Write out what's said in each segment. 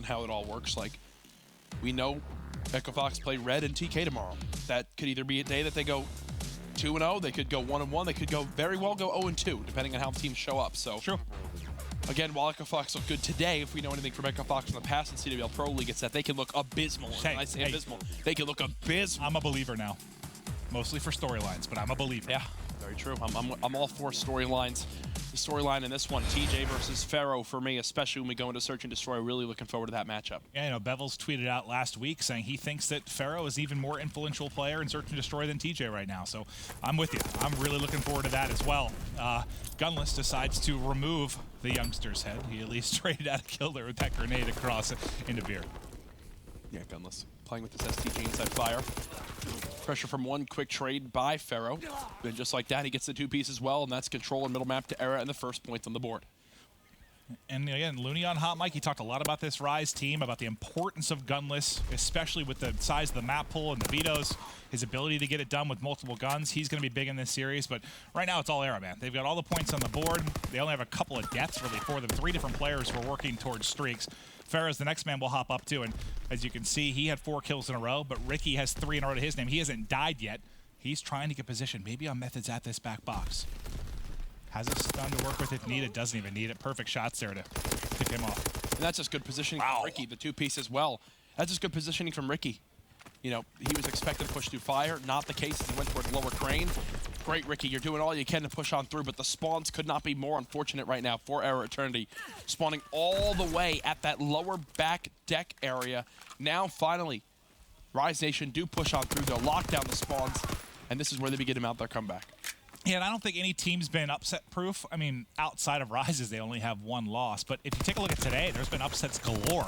how it all works. Like, we know Echo Fox play Red and TK tomorrow. That could either be a day that they go 2-0, they could go 1-1, they could go very well go 0-2, depending on how teams show up. So, True. Again, while Echo Fox look good today, if we know anything from Echo Fox in the past in CWL Pro League, it's that they can look abysmal. And when I say abysmal, they can look abysmal. I'm a believer now. Mostly for storylines, but I'm a believer. Yeah, very true. I'm all for storylines. The storyline in this one, TJ versus Pharaoh, for me, especially when we go into Search and Destroy, really looking forward to that matchup. Yeah, you know, Bevels tweeted out last week saying he thinks that Pharaoh is even more influential player in Search and Destroy than TJ right now. So I'm with you. I'm really looking forward to that as well. Gunless decides to remove the youngster's head. He at least traded out a kill there with that grenade across into beer. Yeah, Gunless playing with this STG inside fire. Pressure from one quick trade by Pharaoh. And just like that, he gets the 2-piece as well, and that's control and middle map to eRa and the first points on the board. And again, Looney on Hot Mic, he talked a lot about this Rise team, about the importance of Gunless, especially with the size of the map pool and the vetoes, his ability to get it done with multiple guns. He's going to be big in this series, but right now it's all eRa, man. They've got all the points on the board. They only have a couple of deaths, really, for them. 3 different players were working towards streaks. Pharaoh's the next man we'll hop up to, and as you can see, he had 4 kills in a row, but Ricky has 3 in a row to his name. He hasn't died yet. He's trying to get position, maybe on methods at this back box. Has a stun to work with if needed, doesn't even need it. Perfect shots there to pick him off. And that's just good positioning from Ricky, the 2-piece as well. That's just good positioning from Ricky. You know, he was expected to push through fire, not the case as he went towards lower crane. Great, Ricky, you're doing all you can to push on through, but the spawns could not be more unfortunate right now for eRa Eternity. Spawning all the way at that lower back deck area. Now, finally, Rise Nation do push on through. They'll lock down the spawns, and this is where they begin to mount their comeback. Yeah, and I don't think any team's been upset-proof. I mean, outside of Rises, they only have 1 loss. But if you take a look at today, there's been upsets galore.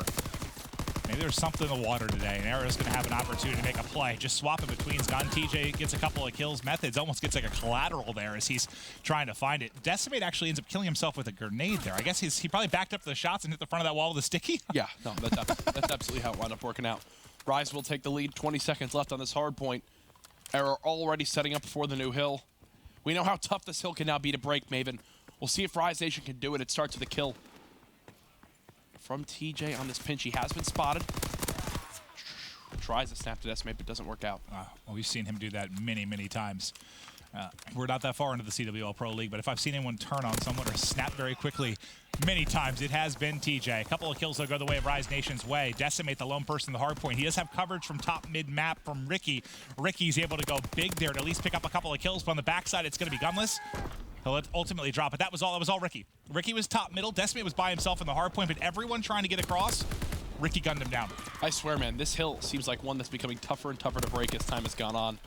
Maybe there's something in the water today, and eRa's going to have an opportunity to make a play. Just swapping between gun. TJ gets a couple of kills. Methods almost gets like a collateral there as he's trying to find it. Decimate actually ends up killing himself with a grenade there. I guess he probably backed up the shots and hit the front of that wall with a sticky. Yeah, no, that's absolutely how it wound up working out. Rise will take the lead. 20 seconds left on this hard point. eRa already setting up for the new hill. We know how tough this hill can now be to break, Maven. We'll see if Rise Nation can do it. It starts with a kill from TJ on this pinch. He has been spotted. Tries to snap to Decimate, but doesn't work out. Well, we've seen him do that many, many times. We're not that far into the CWL Pro League, but if I've seen anyone turn on someone or snap very quickly, many times it has been TJ. A couple of kills that go the way of Rise Nation's way. Decimate the lone person in the hard point. He does have coverage from top mid-map from Ricky. Ricky's able to go big there to at least pick up a couple of kills, but on the backside it's going to be Gunless. He'll ultimately drop it. That was all Ricky. Ricky was top middle. Decimate was by himself in the hard point, but everyone trying to get across, Ricky gunned him down. I swear, man, this hill seems like one that's becoming tougher and tougher to break as time has gone on.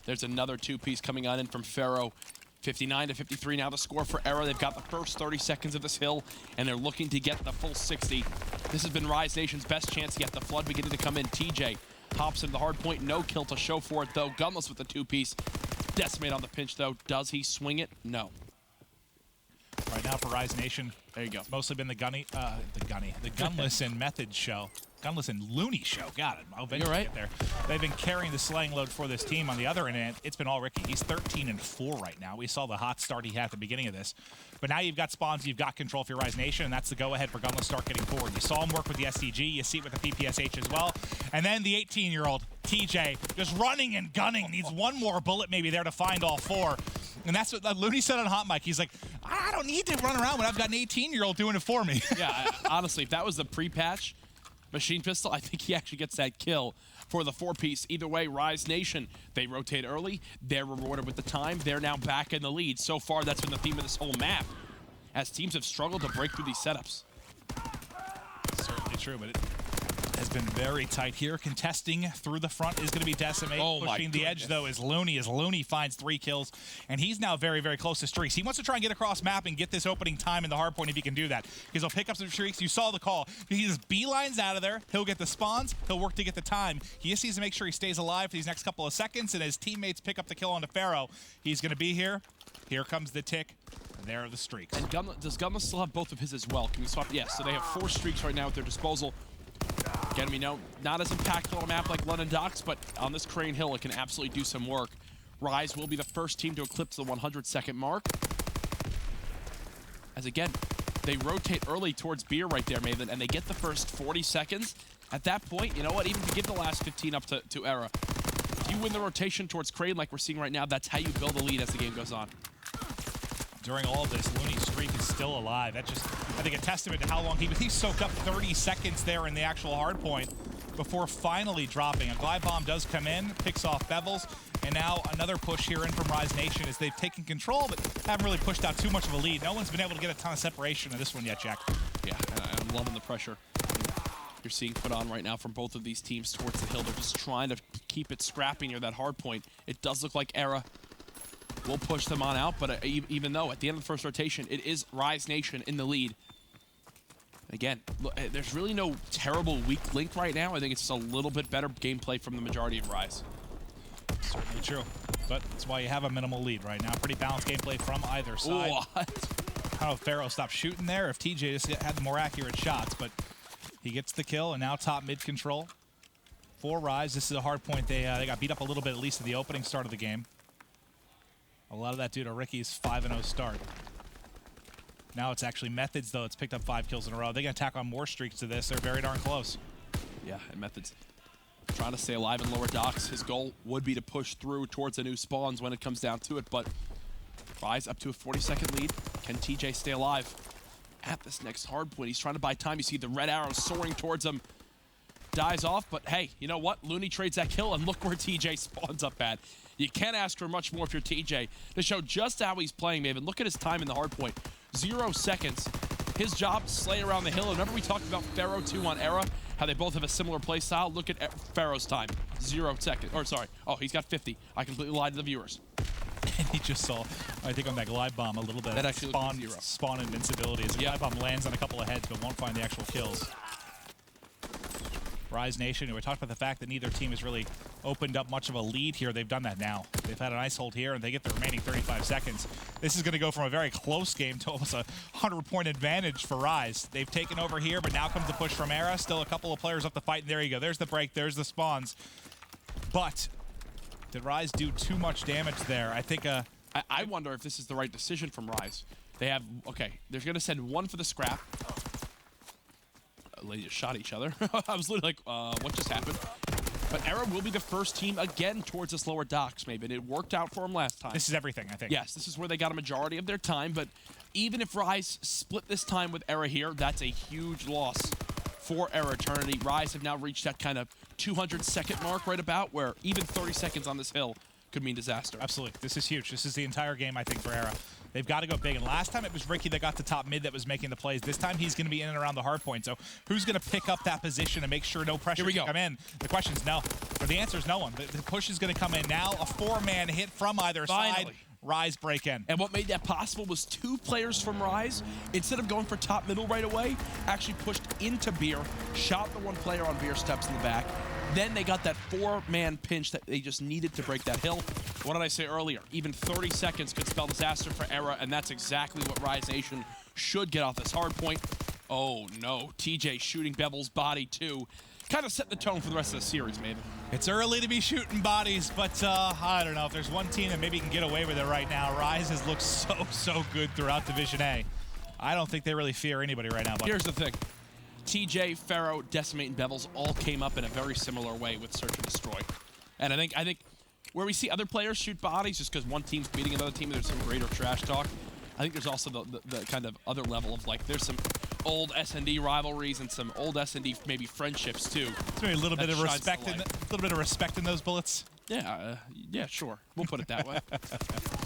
There's another 2-piece coming on in from Pharaoh. 59 to 53 now the score for eRa. They've got the first 30 seconds of this hill, and they're looking to get the full 60. This has been Rise Nation's best chance to get the flood beginning to come in. TJ hops into the hard point. No kill to show for it, though. Gunless with the 2-piece. Decimate on the pinch, though. Does he swing it? No. Right now for Rise Nation, there you go. It's mostly been the Gunless and Methods show. Gunless and Looney show. Got it. I'll eventually get there. They've been carrying the slaying load for this team. On the other end, it's been all Ricky. He's 13-4 right now. We saw the hot start he had at the beginning of this. But now you've got spawns, you've got control for your Rise Nation, and that's the go-ahead for Gunless start getting forward. You saw him work with the SDG. You see it with the PPSH as well. And then the 18-year-old TJ just running and gunning. Needs one more bullet maybe there to find all 4. And that's what Looney said on Hot Mic. He's like, I don't need to run around when I've got an 18-year-old doing it for me. Yeah, honestly, if that was the pre-patch machine pistol, I think he actually gets that kill for the 4-piece. Either way, Rise Nation, they rotate early. They're rewarded with the time. They're now back in the lead. So far, that's been the theme of this whole map, as teams have struggled to break through these setups. Certainly true, but it has been very tight here. Contesting through the front is going to be Decimate. Pushing the edge, though, is Looney, as Looney finds 3 kills. And he's now very, very close to streaks. He wants to try and get across map and get this opening time in the hard point if he can do that. Because he'll pick up some streaks. You saw the call. He just beelines out of there. He'll get the spawns. He'll work to get the time. He just needs to make sure he stays alive for these next couple of seconds. And his teammates pick up the kill onto Pharaoh. He's going to be here. Here comes the tick. There are the streaks. And does Gunless still have both of his as well? Can we swap? Yes, so they have 4 streaks right now at their disposal. Again, we know not as impactful on a map like London Docks, but on this Crane Hill, it can absolutely do some work. Rise will be the first team to eclipse the 100-second mark. As again, They rotate early towards Beer right there, Maven, and they get the first 40 seconds. At that point, you know what? Even to give the last 15 up to eRa, if you win the rotation towards Crane like we're seeing right now, that's how you build a lead as the game goes on. During all of this, Looney's streak is still alive. That's just, I think, a testament to how long he soaked up 30 seconds there in the actual hard point before finally dropping. A glide bomb does come in, picks off Bevels, and now another push here in from Rise Nation as they've taken control, but haven't really pushed out too much of a lead. No one's been able to get a ton of separation in this one yet, Jack. Yeah, I'm loving the pressure you're seeing put on right now from both of these teams towards the hill. They're just trying to keep it scrappy near that hard point. It does look like eRa will push them on out, but even though at the end of the first rotation, it is Rise Nation in the lead. Again, look, there's really no terrible weak link right now. I think it's just a little bit better gameplay from the majority of Rise. Certainly true, but that's why you have a minimal lead right now. Pretty balanced gameplay from either side. What? I don't know if Pharaoh stopped shooting there, if TJ just had the more accurate shots, but he gets the kill, and now top mid control for Rise. This is a hard point. They got beat up a little bit, at least at the opening start of the game. A lot of that due to Ricky's 5-0 start. Now it's actually Methods, though. It's picked up 5 kills in a row. They can attack on more streaks to this. They're very darn close. Yeah, and Methods trying to stay alive in lower docks. His goal would be to push through towards the new spawns when it comes down to it, but Rise up to a 40-second lead. Can TJ stay alive at this next hard point? He's trying to buy time. You see the red arrow soaring towards him. Dies off, but hey, you know what? Looney trades that kill, and look where TJ spawns up at. You can't ask for much more if you're TJ. To show just how he's playing, Maven, look at his time in the hard point. 0 seconds. His job, slay around the hill. Remember we talked about Pharaoh 2 on eRa, how they both have a similar play style? Look at Pharaoh's time. 0 seconds. Or sorry. Oh, he's got 50. I completely lied to the viewers. And he just saw, I think on that glide bomb, a little bit that of spawn invincibility as the glide bomb lands on a couple of heads but won't find the actual kills. Rise Nation, we talked about the fact that neither team has really opened up much of a lead here. They've done that now. They've had an ice hold here, and they get the remaining 35 seconds. This is going to go from a very close game to almost a 100-point advantage for Rise. They've taken over here, but now comes the push from eRa. Still a couple of players up the fight, and there you go. There's the break. There's the spawns. But did Rise do too much damage there? I think I wonder if this is the right decision from Rise. They have, okay, they're going to send one for the scrap. They just shot each other. I was literally like, what just happened? But eRa will be the first team again towards this lower docks, maybe. And it worked out for them last time. This is everything, I think. Yes, this is where they got a majority of their time. But even if Rise split this time with eRa here, that's a huge loss for eRa Eternity. Rise have now reached that kind of 200-second mark right about, where even 30 seconds on this hill could mean disaster. Absolutely. This is huge. This is the entire game, I think, for eRa. They've got to go big. And last time it was Ricky that got the top mid that was making the plays. This time he's going to be in and around the hard point. So who's going to pick up that position and make sure no pressure can come in? The question is no. Or the answer is no one. The push is going to come in now. A 4-man hit from either side. Rise break in. And what made that possible was 2 players from Rise, instead of going for top middle right away, actually pushed into Beer, shot the one player on Beer steps in the back. Then they got that 4-man pinch that they just needed to break that hill. What did I say earlier? Even 30 seconds could spell disaster for eRa, and that's exactly what Rise Nation should get off this hard point. Oh no, TJ shooting Bevel's body too. Kind of set the tone for the rest of the series, maybe. It's early to be shooting bodies, but I don't know. If there's one team that maybe can get away with it right now, Rise has looked so good throughout Division A. I don't think they really fear anybody right now. But here's the thing. TJ, Pharaoh, Decimate, and Bevels all came up in a very similar way with Search and Destroy. And I think where we see other players shoot bodies just because one team's beating another team, there's some greater trash talk. I think there's also the kind of other level of, like, there's some old S&D rivalries and some old S&D maybe friendships too. It's maybe a little bit of respect in those bullets. Yeah, yeah, sure. We'll put it that way.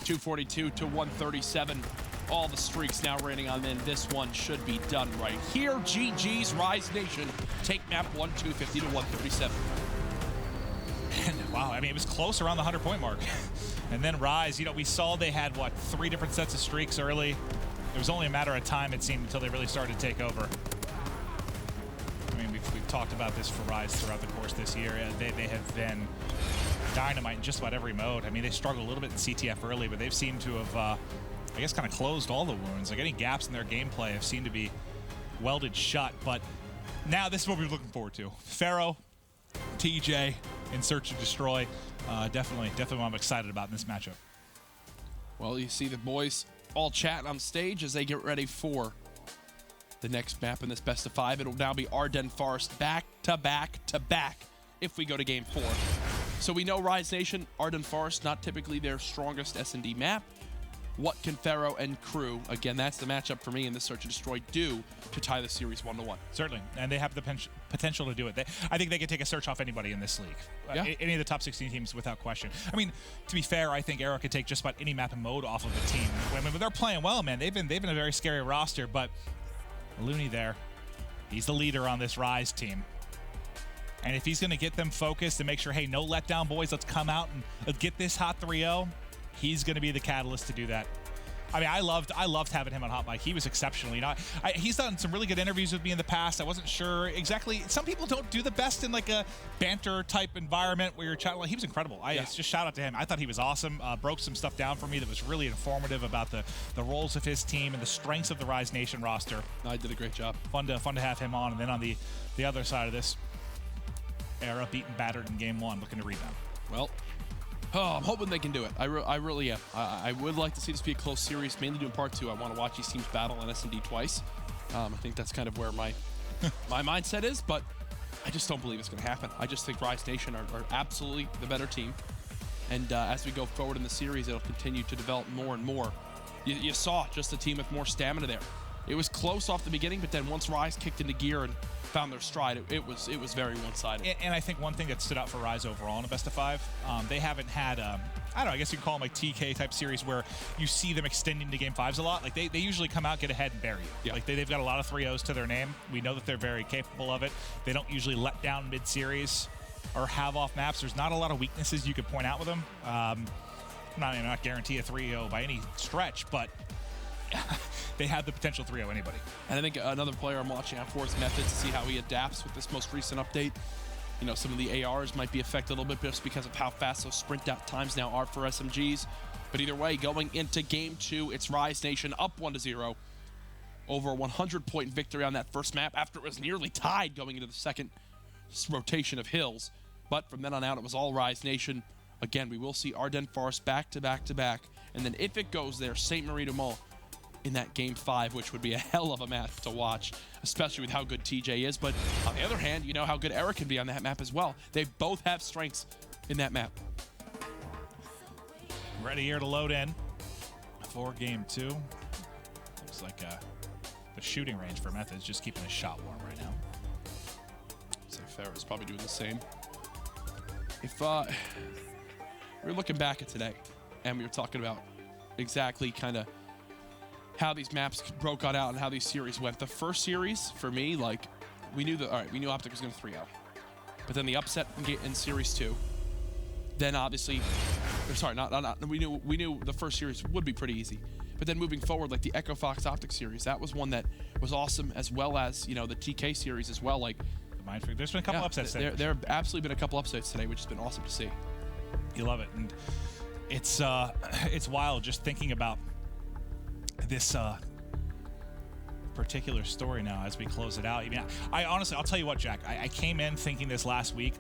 242 to 137. All the streaks now raining on in. This one should be done right here. GG's Rise Nation take map 1, 250 to 137. And wow, I mean, it was close around the 100-point mark. And then Rise, you know, we saw they had, what, 3 different sets of streaks early. It was only a matter of time, it seemed, until they really started to take over. I mean, we've talked about this for Rise throughout the course this year. They have been dynamite in just about every mode. I mean, they struggled a little bit in CTF early, but they've seemed to have, I guess, kind of closed all the wounds. Like, any gaps in their gameplay have seemed to be welded shut. But now this is what we're looking forward to. Pharaoh, TJ, in Search and Destroy. Definitely what I'm excited about in this matchup. Well, you see the boys all chatting on stage as they get ready for the next map in this best of 5. It'll now be Ardennes Forest back to back to back if we go to game 4. So we know Rise Nation, Ardennes Forest, not typically their strongest S&D map. What can Pharaoh and crew, again, that's the matchup for me in this Search and Destroy, do to tie the series 1-1? Certainly, and they have the potential to do it. I think they can take a search off anybody in this league. Yeah. Any of the top 16 teams without question. I mean, to be fair, I think eRa could take just about any map and mode off of a team. When they're playing well, man, they've been a very scary roster, but Looney there, he's the leader on this Rise team. And if he's going to get them focused and make sure, hey, no letdown, boys, let's come out and get this hot 3-0, he's going to be the catalyst to do that. I mean, I loved having him on Hot Mic. He was exceptional. You know, he's done some really good interviews with me in the past. I wasn't sure exactly. Some people don't do the best in like a banter type environment where you're chatting. Like, he was incredible. Just shout out to him. I thought he was awesome. Broke some stuff down for me that was really informative about the roles of his team and the strengths of the Rise Nation roster. I did a great job. Fun to have him on. And then on the other side of this, eRa beaten battered in game 1, looking to rebound. Well, I'm hoping they can do it. I really am. I would like to see this be a close series, mainly doing part 2. I want to watch these teams battle on S&D twice. I think that's kind of where my mindset is, but I just don't believe it's going to happen. I just think Rise Nation are absolutely the better team. And as we go forward in the series, it'll continue to develop more and more. You saw just a team with more stamina there. It was close off the beginning, but then once Rise kicked into gear and found their stride, it was very one-sided. And I think one thing that stood out for Rise overall in a best of 5, they haven't had I don't know, I guess you can call them like TK type series where you see them extending to game 5s a lot. Like they usually come out, get ahead, and bury you. Yeah. Like they've got a lot of 3-0s to their name. We know that they're very capable of it. They don't usually let down mid-series or have off maps. There's not a lot of weaknesses you could point out with them. I'm not guarantee a 3-0 by any stretch, but they have the potential 3-0 anybody. And I think another player I'm watching out for is Method, to see how he adapts with this most recent update. You know, some of the ARs might be affected a little bit just because of how fast those sprint out times now are for SMGs. But either way, going into game 2, it's Rise Nation up 1-0. Over a 100-point victory on that first map after it was nearly tied going into the second rotation of hills. But from then on out, it was all Rise Nation. Again, we will see Ardennes Forest back to back to back. And then if it goes there, St. Marie du Mont in that game 5, which would be a hell of a map to watch, especially with how good TJ is. But on the other hand, you know how good eRa can be on that map as well. They both have strengths in that map. Ready here to load in for game 2. Looks like the shooting range for Method's just keeping his shot warm right now. So Farrah's probably doing the same. If we're looking back at today, and we were talking about exactly kind of how these maps broke out and how these series went. The first series, for me, like, we knew Optic was going to 3-0. But then the upset in series 2. Then obviously, we knew the first series would be pretty easy. But then moving forward, like the Echo Fox Optic series, that was one that was awesome, as well as, you know, the TK series as well. Like, there's been a couple upsets today. There have absolutely been a couple upsets today, which has been awesome to see. You love it, and it's wild just thinking about this particular story now as we close it out. I mean, I honestly, I'll tell you what, Jack, I came in thinking this last week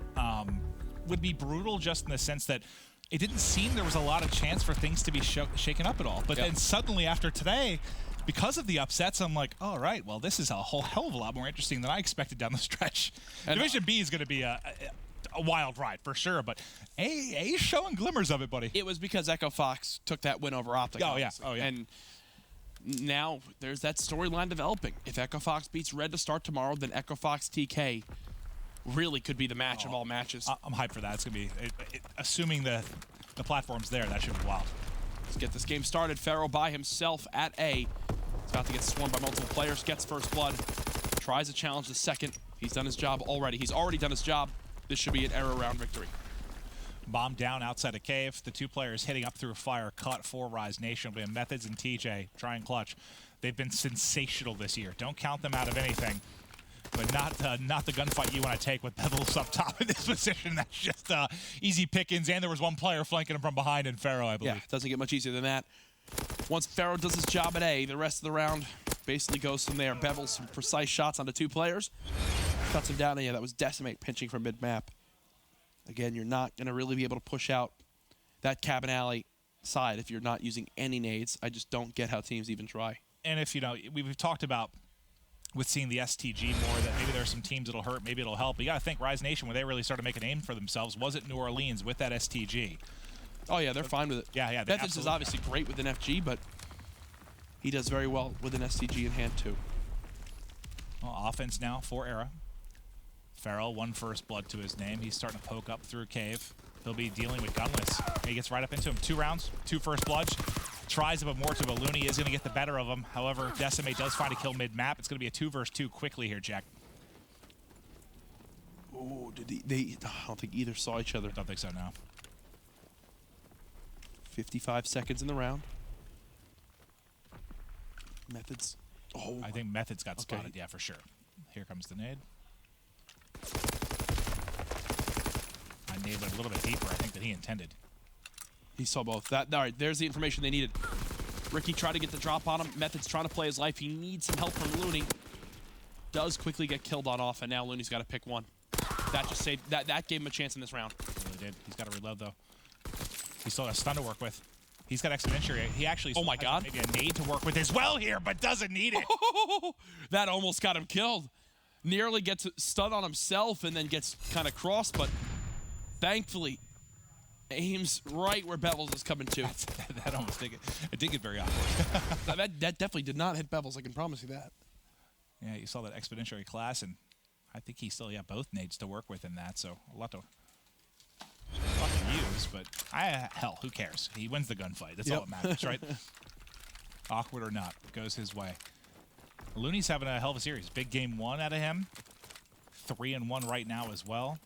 would be brutal, just in the sense that it didn't seem there was a lot of chance for things to be shaken up at all. But then suddenly after today, because of the upsets, I'm like, all right, well, this is a whole hell of a lot more interesting than I expected down the stretch. And Division B is going to be a wild ride for sure, but A showing glimmers of it, buddy. It was because Echo Fox took that win over Optic. Oh, yeah. And now there's that storyline developing. If Echo Fox beats Red to start tomorrow, then Echo Fox TK really could be the match of all matches. I'm hyped for that. It's going to be, assuming the platform's there, that should be wild. Let's get this game started. Pharaoh by himself at A. He's about to get swarmed by multiple players, gets first blood, tries to challenge the second. He's done his job already. He's already done his job. This should be an eRa round victory. Bomb down outside a cave. The two players hitting up through fire cut for Rise Nation. Will be Methods and TJ trying clutch. They've been sensational this year. Don't count them out of anything, but not the gunfight you want to take with Bevels up top in this position. That's just easy pickings, and there was one player flanking him from behind in Pharaoh, I believe. Yeah, it doesn't get much easier than that. Once Pharaoh does his job at A, the rest of the round basically goes from there. Bevels some precise shots onto two players. Cuts him down, and yeah, that was Decimate pinching from mid-map. Again, you're not going to really be able to push out that cabin alley side if you're not using any nades. I just don't get how teams even try. And if, you know, we've talked about with seeing the STG more, that maybe there are some teams that'll hurt, maybe it'll help. But you got to think, Rise Nation, when they really started making a name for themselves, was it New Orleans with that STG? Oh, yeah, they're fine with it. Yeah, yeah. Methods is obviously great with an FG, but he does very well with an STG in hand, too. Well, offense now for eRa. Farrell, 1 first blood to his name. He's starting to poke up through cave. He'll be dealing with Gunless. He gets right up into him. 2 rounds, 2 first bloods. Tries a bit more to, but Looney is going to get the better of him. However, Decimate does find a kill mid-map. It's going to be a 2 versus 2 quickly here, Jack. Oh, I don't think either saw each other. Don't think so, no. 55 seconds in the round. Methods. Oh, I think Methods got spotted, yeah, for sure. Here comes the nade. I nailed it a little bit deeper, I think, than he intended. He saw both. All right, there's the information they needed. Ricky tried to get the drop on him. Method's trying to play his life. He needs some help from Looney. Does quickly get killed on off, and now Looney's got to pick one. That just saved. That gave him a chance in this round. Really did. He's got to reload though. He's still got a stun to work with. He's got exponential. He actually. Oh my God. Maybe a nade to work with as well here, but doesn't need it. That almost got him killed. Nearly gets stun on himself and then gets kind of crossed, but thankfully aims right where Bevels is coming to. That almost did get very awkward. that definitely did not hit Bevels, I can promise you that. Yeah, you saw that exponential class, and I think he still both nades to work with in that, so a lot to use, but hell, who cares? He wins the gunfight. That's all that matters, right? Awkward or not, it goes his way. Looney's having a hell of a series. Big game 1 out of him. 3-1 right now as well.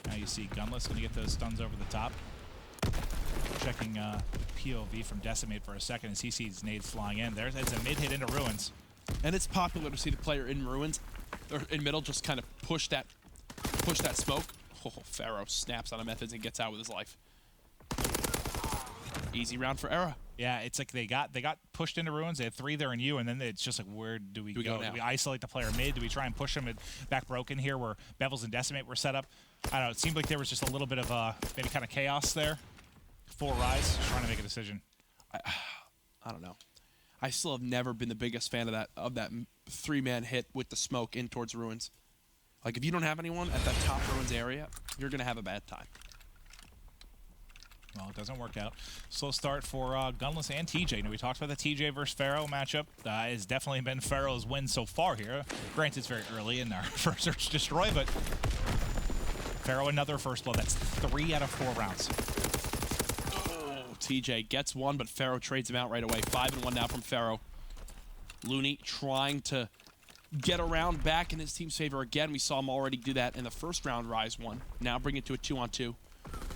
Now you see Gunless going to get those stuns over the top. Checking POV from Decimate for a second as he sees nades flying in. It's a mid hit into Ruins. And it's popular to see the player in Ruins, or in middle, just kind of push that smoke. Oh, Pharaoh snaps on a Methods and gets out with his life. Easy round for eRa. Yeah, it's like they got pushed into Ruins. They had 3 there in U, and then it's just like, where do we go? Do we isolate the player mid? Do we try and push him back broken here where Bevels and Decimate were set up? I don't know. It seemed like there was just a little bit of maybe kind of chaos there for Rise, just trying to make a decision. I don't know. I still have never been the biggest fan of that 3-man hit with the smoke in towards Ruins. Like, if you don't have anyone at that top Ruins area, you're going to have a bad time. Well, it doesn't work out. Slow start for Gunless and TJ. Now, we talked about the TJ versus Pharaoh matchup. It's definitely been Pharaoh's win so far here. Granted, it's very early in our first search destroy, but Pharaoh another first blood. That's 3 out of 4 rounds. Oh, TJ gets one, but Pharaoh trades him out right away. 5-1 now from Pharaoh. Looney trying to get around back in his team's favor again. We saw him already do that in the first round. Rise won. Now bring it to a 2-on-2.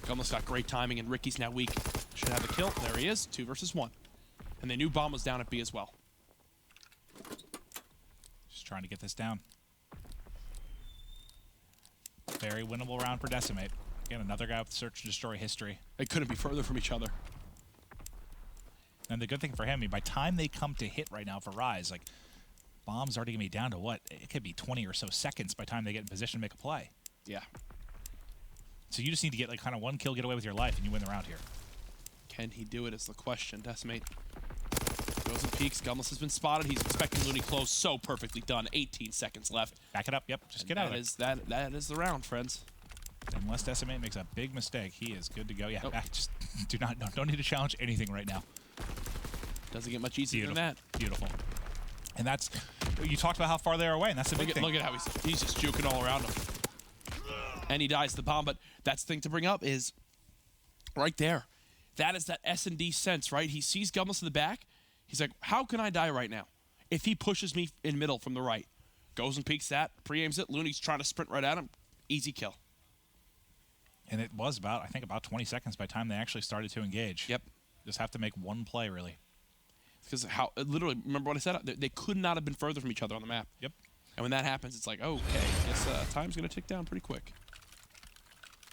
Gunless got great timing, and Ricky's now weak. Should have the kill. There he is. 2 versus 1. And they knew Bomb was down at B as well. Just trying to get this down. Very winnable round for Decimate. Again, another guy with search and destroy history. They couldn't be further from each other. And the good thing for him, I mean, by the time they come to hit right now for Rise, like, Bomb's already going to be down to what? It could be 20 or so seconds by the time they get in position to make a play. Yeah. So you just need to get like kind of 1 kill, get away with your life, and you win the round here. Can he do it is the question. Decimate goes and peeks. Gunless has been spotted. He's expecting Looney close. So perfectly done. 18 seconds left. Back it up. Yep. Just get out of it. That is the round, friends. Unless Decimate makes a big mistake, he is good to go. Yeah. Back, just don't need to challenge anything right now. Doesn't get much easier than that. Beautiful. And that's, you talked about how far they are away, and that's the big thing. Look at how he's just juking all around him. And he dies the bomb, but that's the thing to bring up is right there. That is that S&D sense, right? He sees Gunless in the back. He's like, how can I die right now? If he pushes me in middle from the right. Goes and peeks that, pre-aims it. Looney's trying to sprint right at him. Easy kill. And it was about 20 seconds by the time they actually started to engage. Yep. Just have to make 1 play, really. Because literally, remember what I said? They could not have been further from each other on the map. Yep. And when that happens, it's like, okay, guess time's going to tick down pretty quick.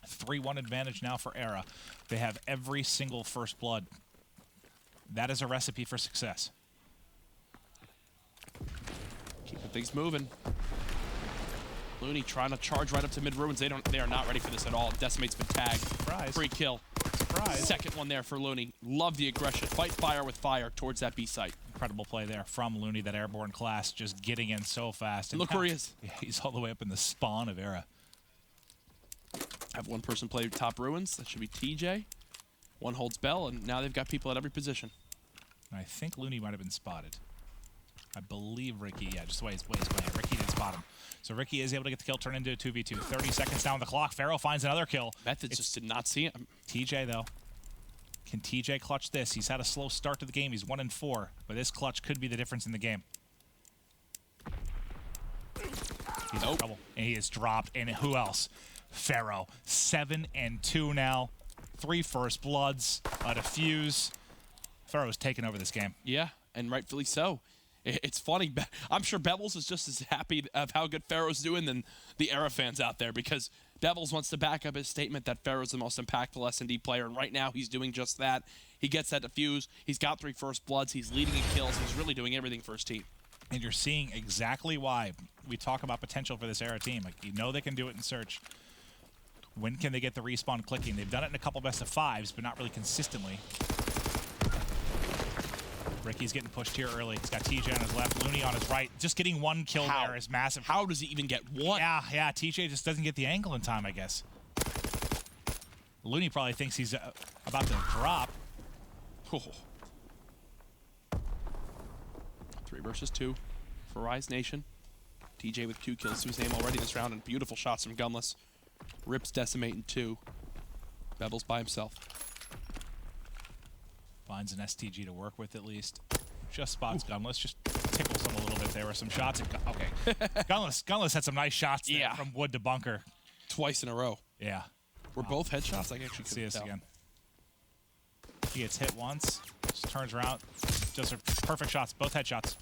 3-1 advantage now for eRa. They have every single first blood. That is a recipe for success. Keeping things moving. Looney trying to charge right up to mid Ruins. They are not ready for this at all. Decimate's been tagged. Surprise. Free kill. Surprise. Second one there for Looney. Love the aggression. Fight fire with fire towards that B site. incredible play there from Looney, that airborne class, just getting in so fast. And look where he is. Yeah, he's all the way up in the spawn of eRa. Have one person play top ruins. That should be TJ. One holds Bell, and now they've got people at every position. And I think Looney might have been spotted. I believe Ricky, yeah, just the way he's playing. Ricky did spot him. So Ricky is able to get the kill, turn into a 2v2. 30 seconds down the clock. Pharaoh finds another kill. Methods just did not see him. TJ, though. Can TJ clutch this? He's had a slow start to the game. He's 1-4, but this clutch could be the difference in the game. He's in trouble. And he is dropped. And who else? Pharaoh. 7-2 now. 3 first bloods. A defuse. Pharaoh's taken over this game. Yeah, and rightfully so. It's funny. I'm sure Bevels is just as happy of how good Pharaoh's doing than the eRa fans out there, because Bevels wants to back up his statement that Pharaoh's the most impactful S&D player, and right now he's doing just that. He gets that defuse. He's got 3 first bloods. He's leading in kills. He's really doing everything for his team. And you're seeing exactly why we talk about potential for this eRa team. Like, you know they can do it in Search. When can they get the respawn clicking? They've done it in a couple best of 5s, but not really consistently. Ricky's getting pushed here early. He's got TJ on his left, Looney on his right. Just getting 1 kill there is massive. How does he even get 1? Yeah, TJ just doesn't get the angle in time, I guess. Looney probably thinks he's about to drop. Oh. 3 versus 2 for Rise Nation. TJ with 2 kills to his name already this round, and beautiful shots from Gunless. Rips Decimate in 2. Bevels by himself. Finds an STG to work with at least. Just spots Gunless. Just tickles him a little bit. There were some shots. Okay. Gunless had some nice shots there from wood to bunker. Twice in a row. Yeah. Were both headshots? I actually see this tell. again. He gets hit once. Just turns around. Just perfect shots. Both headshots.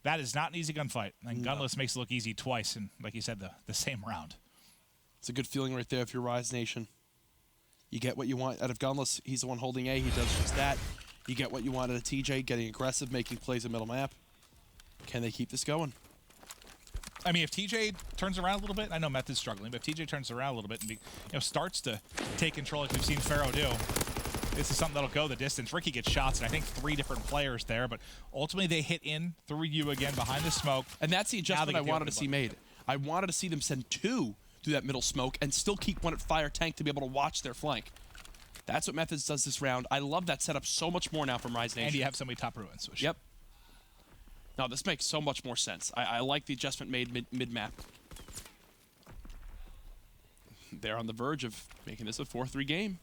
That is not an easy gunfight. And Gunless makes it look easy twice. And like you said, the same round. It's a good feeling right there if you're Rise Nation. You get what you want out of Gunless. He's the one holding A. He does just that. You get what you want out of TJ, getting aggressive, making plays in middle map. Can they keep this going? I mean, if TJ turns around a little bit, I know Method's struggling, but if TJ turns around a little bit and starts to take control like we've seen Pharaoh do, this is something that'll go the distance. Ricky gets shots, and I think 3 different players there, but ultimately they hit in through you again behind the smoke. And that's the adjustment I wanted to see made. I wanted to see them send 2 through that middle smoke and still keep 1 at fire tank to be able to watch their flank. That's what Methods does this round. I love that setup so much more now from Rise Nation. And you have so many top ruins. Yep. No, this makes so much more sense. I like the adjustment made mid-map. They're on the verge of making this a 4-3 game.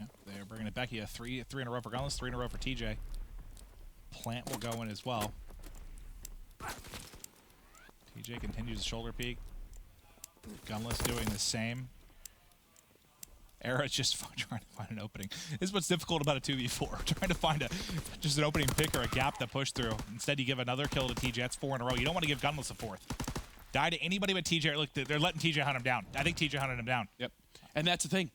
Yeah, they're bringing it back. You have 3 in a row for Gunless, 3 in a row for TJ. Plant will go in as well. TJ continues the shoulder peek. Gunless doing the same. eRa's just trying to find an opening. This is what's difficult about a 2v4. Trying to find just an opening pick or a gap to push through. Instead, you give another kill to TJ. That's 4 in a row. You don't want to give Gunless a 4th. Die to anybody but TJ. Look, they're letting TJ hunt him down. I think TJ hunted him down. Yep. And that's the thing.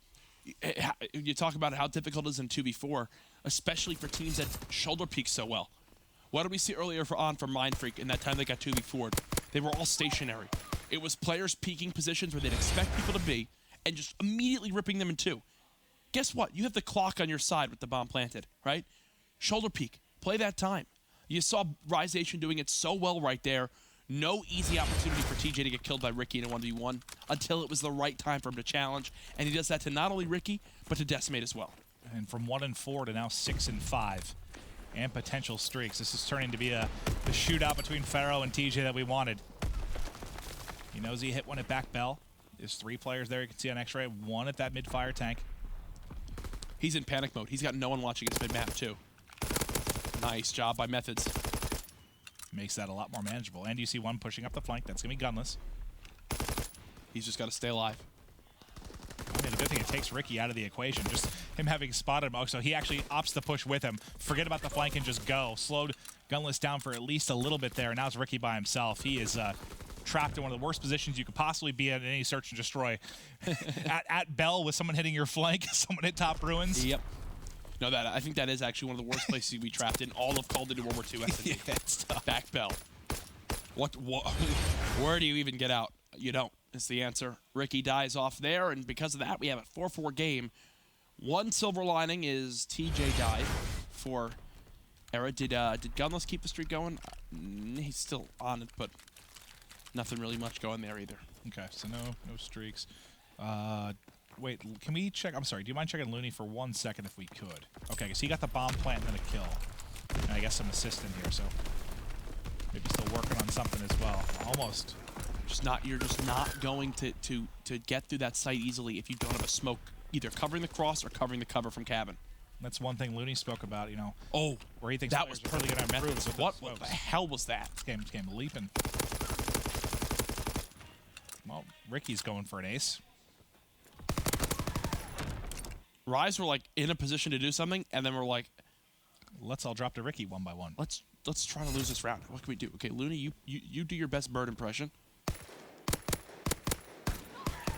You talk about how difficult it is in 2v4, especially for teams that shoulder peak so well. What did we see earlier for Mind Freak in that time they got 2v4'd? They were all stationary. It was players peeking positions where they'd expect people to be and just immediately ripping them in 2. Guess what? You have the clock on your side with the bomb planted, right? Shoulder peek. Play that time. You saw Rise Nation doing it so well right there. No easy opportunity for TJ to get killed by Ricky in a 1v1 until it was the right time for him to challenge. And he does that to not only Ricky, but to Decimate as well. And from 1-4 to now 6-5. And potential streaks. This is turning to be the shootout between Pharaoh and TJ that we wanted. He knows he hit 1 at back bell. There's 3 players there you can see on X-ray. 1 at that mid-fire tank. He's in panic mode. He's got no one watching his mid-map too. Nice job by Methods. Makes that a lot more manageable. And you see 1 pushing up the flank. That's going to be Gunless. He's just got to stay alive. I mean, the good thing, it takes Ricky out of the equation. Just him having spotted him. Oh, so he actually opts to push with him. Forget about the flank and just go. Slowed Gunless down for at least a little bit there. Now it's Ricky by himself. He is trapped in one of the worst positions you could possibly be in any search and destroy. at Bell with someone hitting your flank, someone hit top ruins. Yep. No, I think that is actually one of the worst places you'd be trapped in all of Call of Duty World War II. Yeah, it's tough. Back Bell. What? Where do you even get out? You don't, is the answer. Ricky dies off there, and because of that, we have a 4-4 game. One silver lining is TJ died for eRa, did Gunless keep the streak going? He's still on it, but nothing really much going there either. Okay, so no streaks. Wait, can we check? I'm sorry, do you mind checking Looney for 1 second if we could? Okay, because he got the bomb plant and then a kill. And I guess some assist in here, so maybe still working on something as well. Almost. You're just not going to get through that site easily if you don't have a smoke either covering the cross or covering the cover from cabin. That's one thing Looney spoke about, you know. Oh, where he thinks that was perfect. Really gonna improve. What the hell was that? This game leaping. Well, Ricky's going for an ace. Rise were like in a position to do something, and then we're like, let's all drop to Ricky one by one. Let's try to lose this round. What can we do? Okay, Looney, you do your best bird impression.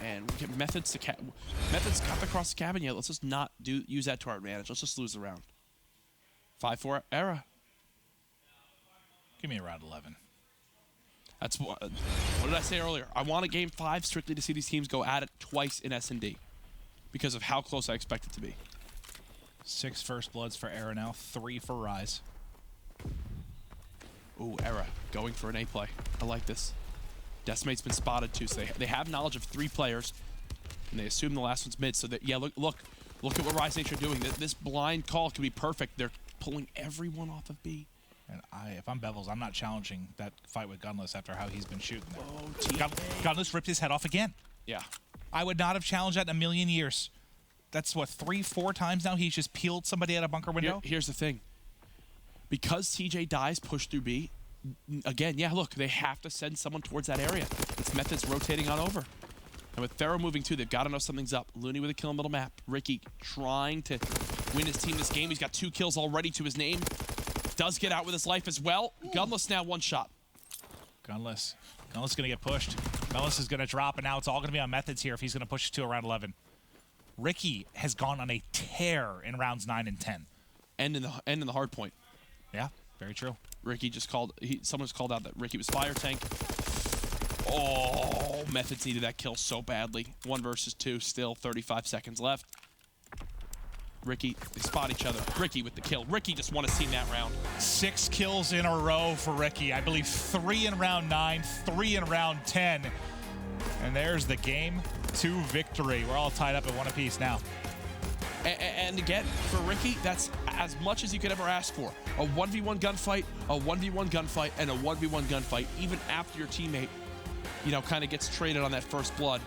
And we get methods cut across the cabin. Yeah, let's just not use that to our advantage. Let's just lose the round. 5-4 eRa. Give me a round 11. That's what did I say earlier? I want a game 5 strictly to see these teams go at it twice in S&D because of how close I expect it to be. 6 first bloods for eRa now, 3 for Rise. Ooh, eRa going for an A play. I like this. Decimate's been spotted too, so they have knowledge of 3 players, and they assume the last one's mid. So that, yeah, look at what Rise Nation are doing. This blind call could be perfect. They're pulling everyone off of B. And if I'm Bevels, I'm not challenging that fight with Gunless after how he's been shooting there. Oh, Gunless ripped his head off again. Yeah. I would not have challenged that in a million years. That's what, 3-4 times now he's just peeled somebody out a bunker window? Here's the thing. Because TJ dies, push through B, again, yeah, look, they have to send someone towards that area. It's Methods rotating on over. And with Pharaoh moving too, they've got to know something's up. Looney with a kill in middle map. Ricky trying to win his team this game. He's got 2 kills already to his name. Does get out with his life as well. Gunless now 1 shot. Gunless going to get pushed. Gunless is going to drop, and now it's all going to be on Methods here if he's going to push it to around 11. Ricky has gone on a tear in rounds 9 and 10. And in the hard point. Yeah, very true. Ricky just someone just called out that Ricky was fire tank. Oh, Methods needed that kill so badly. 1 versus 2, still 35 seconds left. Ricky, they spot each other. Ricky with the kill. Ricky just won a team that round. 6 kills in a row for Ricky. I believe 3 in round 9, 3 in round 10. And there's the game 2 victory. We're all tied up at 1 apiece now. And again, for Ricky, that's as much as you could ever ask for. A 1v1 gunfight, a 1v1 gunfight, and a 1v1 gunfight, even after your teammate, you know, kind of gets traded on that first blood.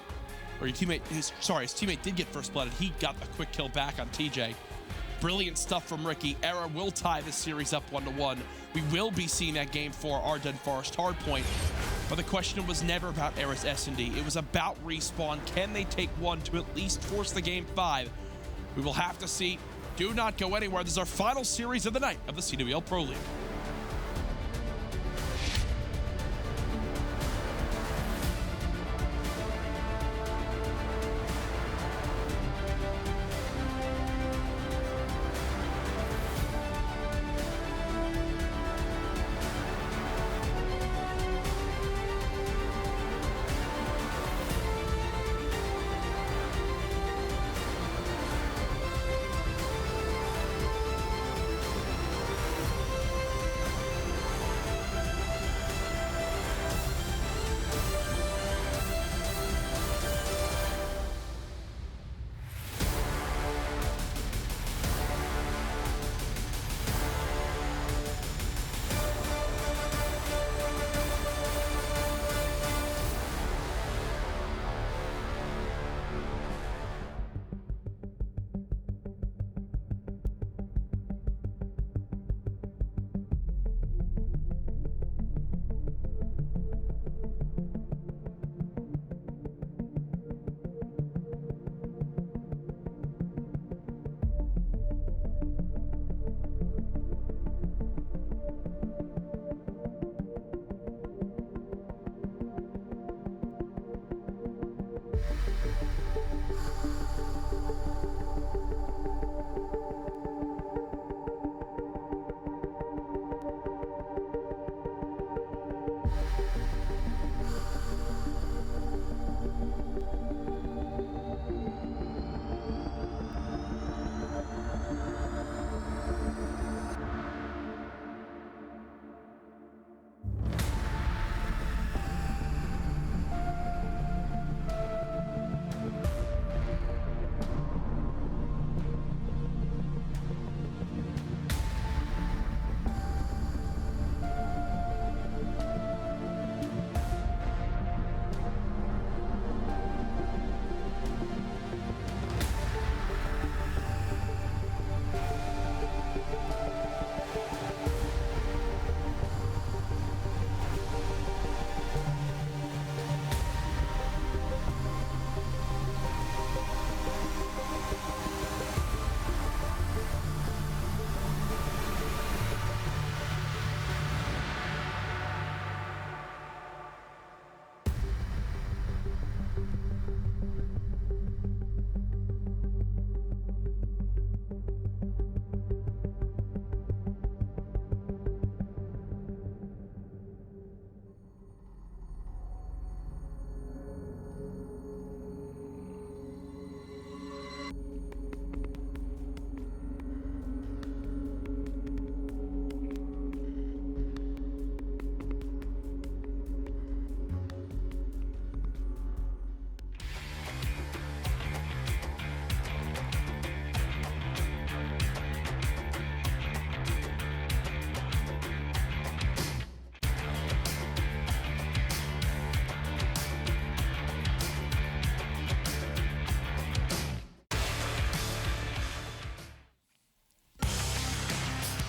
Or your teammate, his teammate did get first blood, and he got a quick kill back on TJ. Brilliant stuff from Ricky. eRa will tie this series up 1-1. We will be seeing that game 4 Arden Forest hardpoint. But the question was never about eRa's S&D. It was about Respawn. Can they take 1 to at least force the game 5? We will have to see. Do not go anywhere. This is our final series of the night of the CWL Pro League.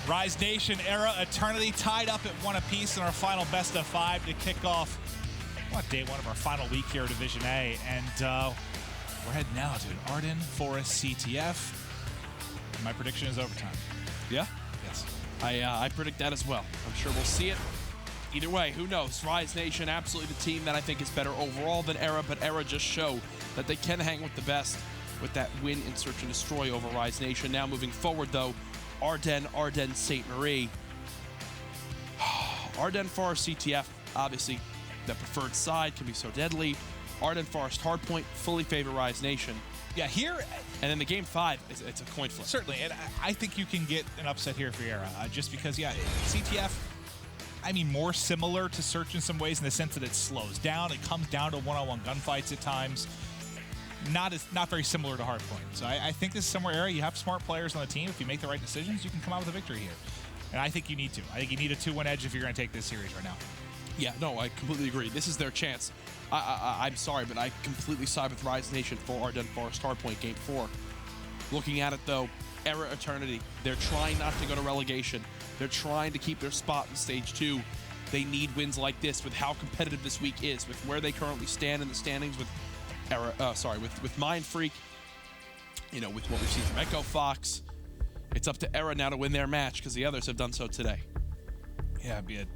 Rise Nation, Era, Eternity tied up at 1 apiece in our final best of 5 to kick off day 1 of our final week here at Division A. And we're heading now to an Arden Forest CTF. My prediction is overtime. Yeah? Yes. I predict that as well. I'm sure we'll see it. Either way, who knows? Rise Nation, absolutely the team that I think is better overall than eRa, but eRa just show that they can hang with the best with that win in Search and Destroy over Rise Nation. Now moving forward, though, Arden, St. Marie. Arden Forest CTF, obviously, the preferred side, can be so deadly. Arden Forest Hardpoint, fully favor Rise Nation. Yeah, here... And then the game 5, it's a coin flip. Certainly, and I think you can get an upset here for eRa, just because, yeah, CTF, I mean, more similar to Search in some ways in the sense that it slows down. It comes down to one-on-one gunfights at times. Not very similar to Hardpoint. So I think this is somewhere eRa, you have smart players on the team. If you make the right decisions, you can come out with a victory here. And I think you need to. I think you need a 2-1 edge if you're going to take this series right now. Yeah, no, I completely agree. This is their chance. I'm sorry, but I completely side with Rise Nation for Arden Forest Hardpoint Game 4. Looking at it, though, eRa Eternity, they're trying not to go to relegation. They're trying to keep their spot in Stage 2. They need wins like this with how competitive this week is, with where they currently stand in the standings with with Mind Freak, you know, with what we've seen from Echo Fox. It's up to eRa now to win their match because the others have done so today. Yeah, it'd be a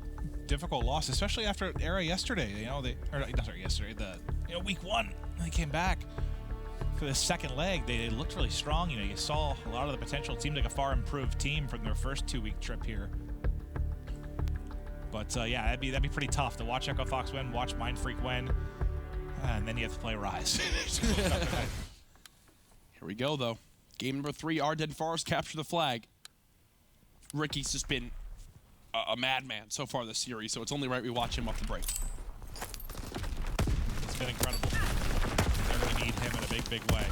difficult loss, especially after eRa yesterday. You know, week 1, they came back for the second leg. They looked really strong. You know, you saw a lot of the potential. It seemed like a far improved team from their first 2-week trip here. But yeah, that'd be pretty tough to watch Echo Fox win, watch Mind Freak win, and then you have to play Rise. Here we go, though. Game number 3, Arden Forest capture the flag. Ricky's just been a madman so far this series, so it's only right we watch him off the break. It's been incredible. They're going to need him in a big, big way.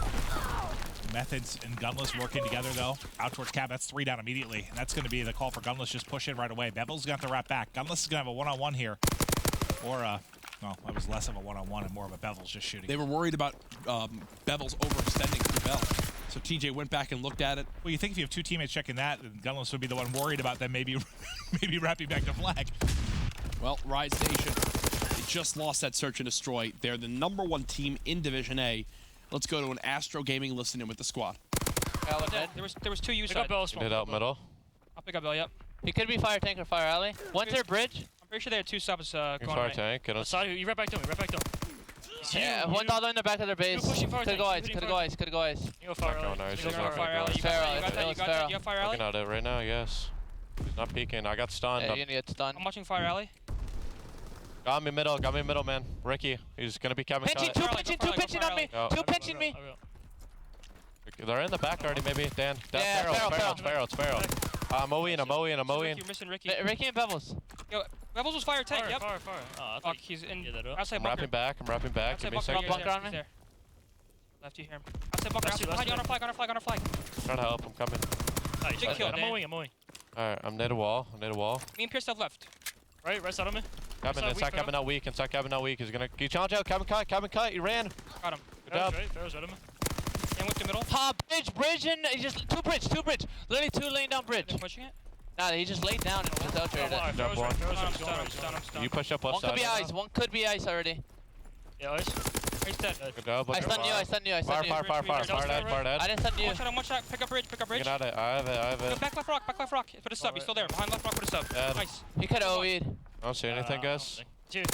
Methods and Gunless working together, though. Out towards Cab, that's 3 down immediately. And that's going to be the call for Gunless, just push in right away. Bevel's going to have to wrap back. Gunless is going to have a one-on-one here. Or, well, that was less of a one-on-one and more of a Bevel's just shooting. They were worried about Bevel's overextending through Bell. So TJ went back and looked at it. Well, you think if you have 2 teammates checking that, then Gunless would be the one worried about them maybe wrapping back the flag. Well, Rise Nation, they just lost that Search and Destroy. They're the #1 team in Division A. Let's go to an Astro Gaming listen in with the squad. There was 2 U side. Hit out middle. I'll pick up Bell, yep. He could be fire tank or fire alley. One's their bridge. I'm pretty sure they had 2 subs going Fire right. tank. Get us. You right back to him, right back to him. Yeah, one dollar in the back of their base. Could go ice, could go ice, could go ice. You go fire alley. Nice. You go fire alley. You Fair alley. got that? You got that? You have fire alley? Looking at it right now, yes. He's not peeking. I got stunned. Yeah, you need to stun. I'm watching fire alley. Got me middle, man. Ricky, he's gonna be coming. Pinching, 2 pinching on me. Oh. 2 pinching me. They're in the back already, maybe. Dan. Yeah, It's Farrell. I'm Owen. You're missing Ricky. Ricky and Bevels. Yo, Bevels was fire tank, yep. Fire. Oh, Fuck, he's in. Outside I'm bunker. wrapping back. Outside Give me a bunker. second. Bunker on me. There. Left, you hear him. Outside bunker. Behind you, on our flag. Trying to help. I'm coming. Big kill, I'm Dan. moving. Alright, I'm near the wall. Me and Pierce have left. Right side on me. Cabin, inside cabin out weak. He's gonna. Can you challenge out? Cabin cut. He ran. Got him. Good job. Farrell's right on me. Dan went to middle. Bridge, and he just 2 bridge. Literally 2 laying down bridge. They're pushing it. Nah, he just laid down and just out there. Job one. I'm stunned. You push up left One side. could be ice. One could be ice already. Yeah, ice. He's dead. Good job. I stunned you. Fire dead. I didn't stun you. One shot. Pick up bridge. Get out of it. I have it. Back left rock. Put a sub. He's still there. Behind left rock, put a sub. Dead. Nice. He could have OE'd. I don't see anything, guys. Dude.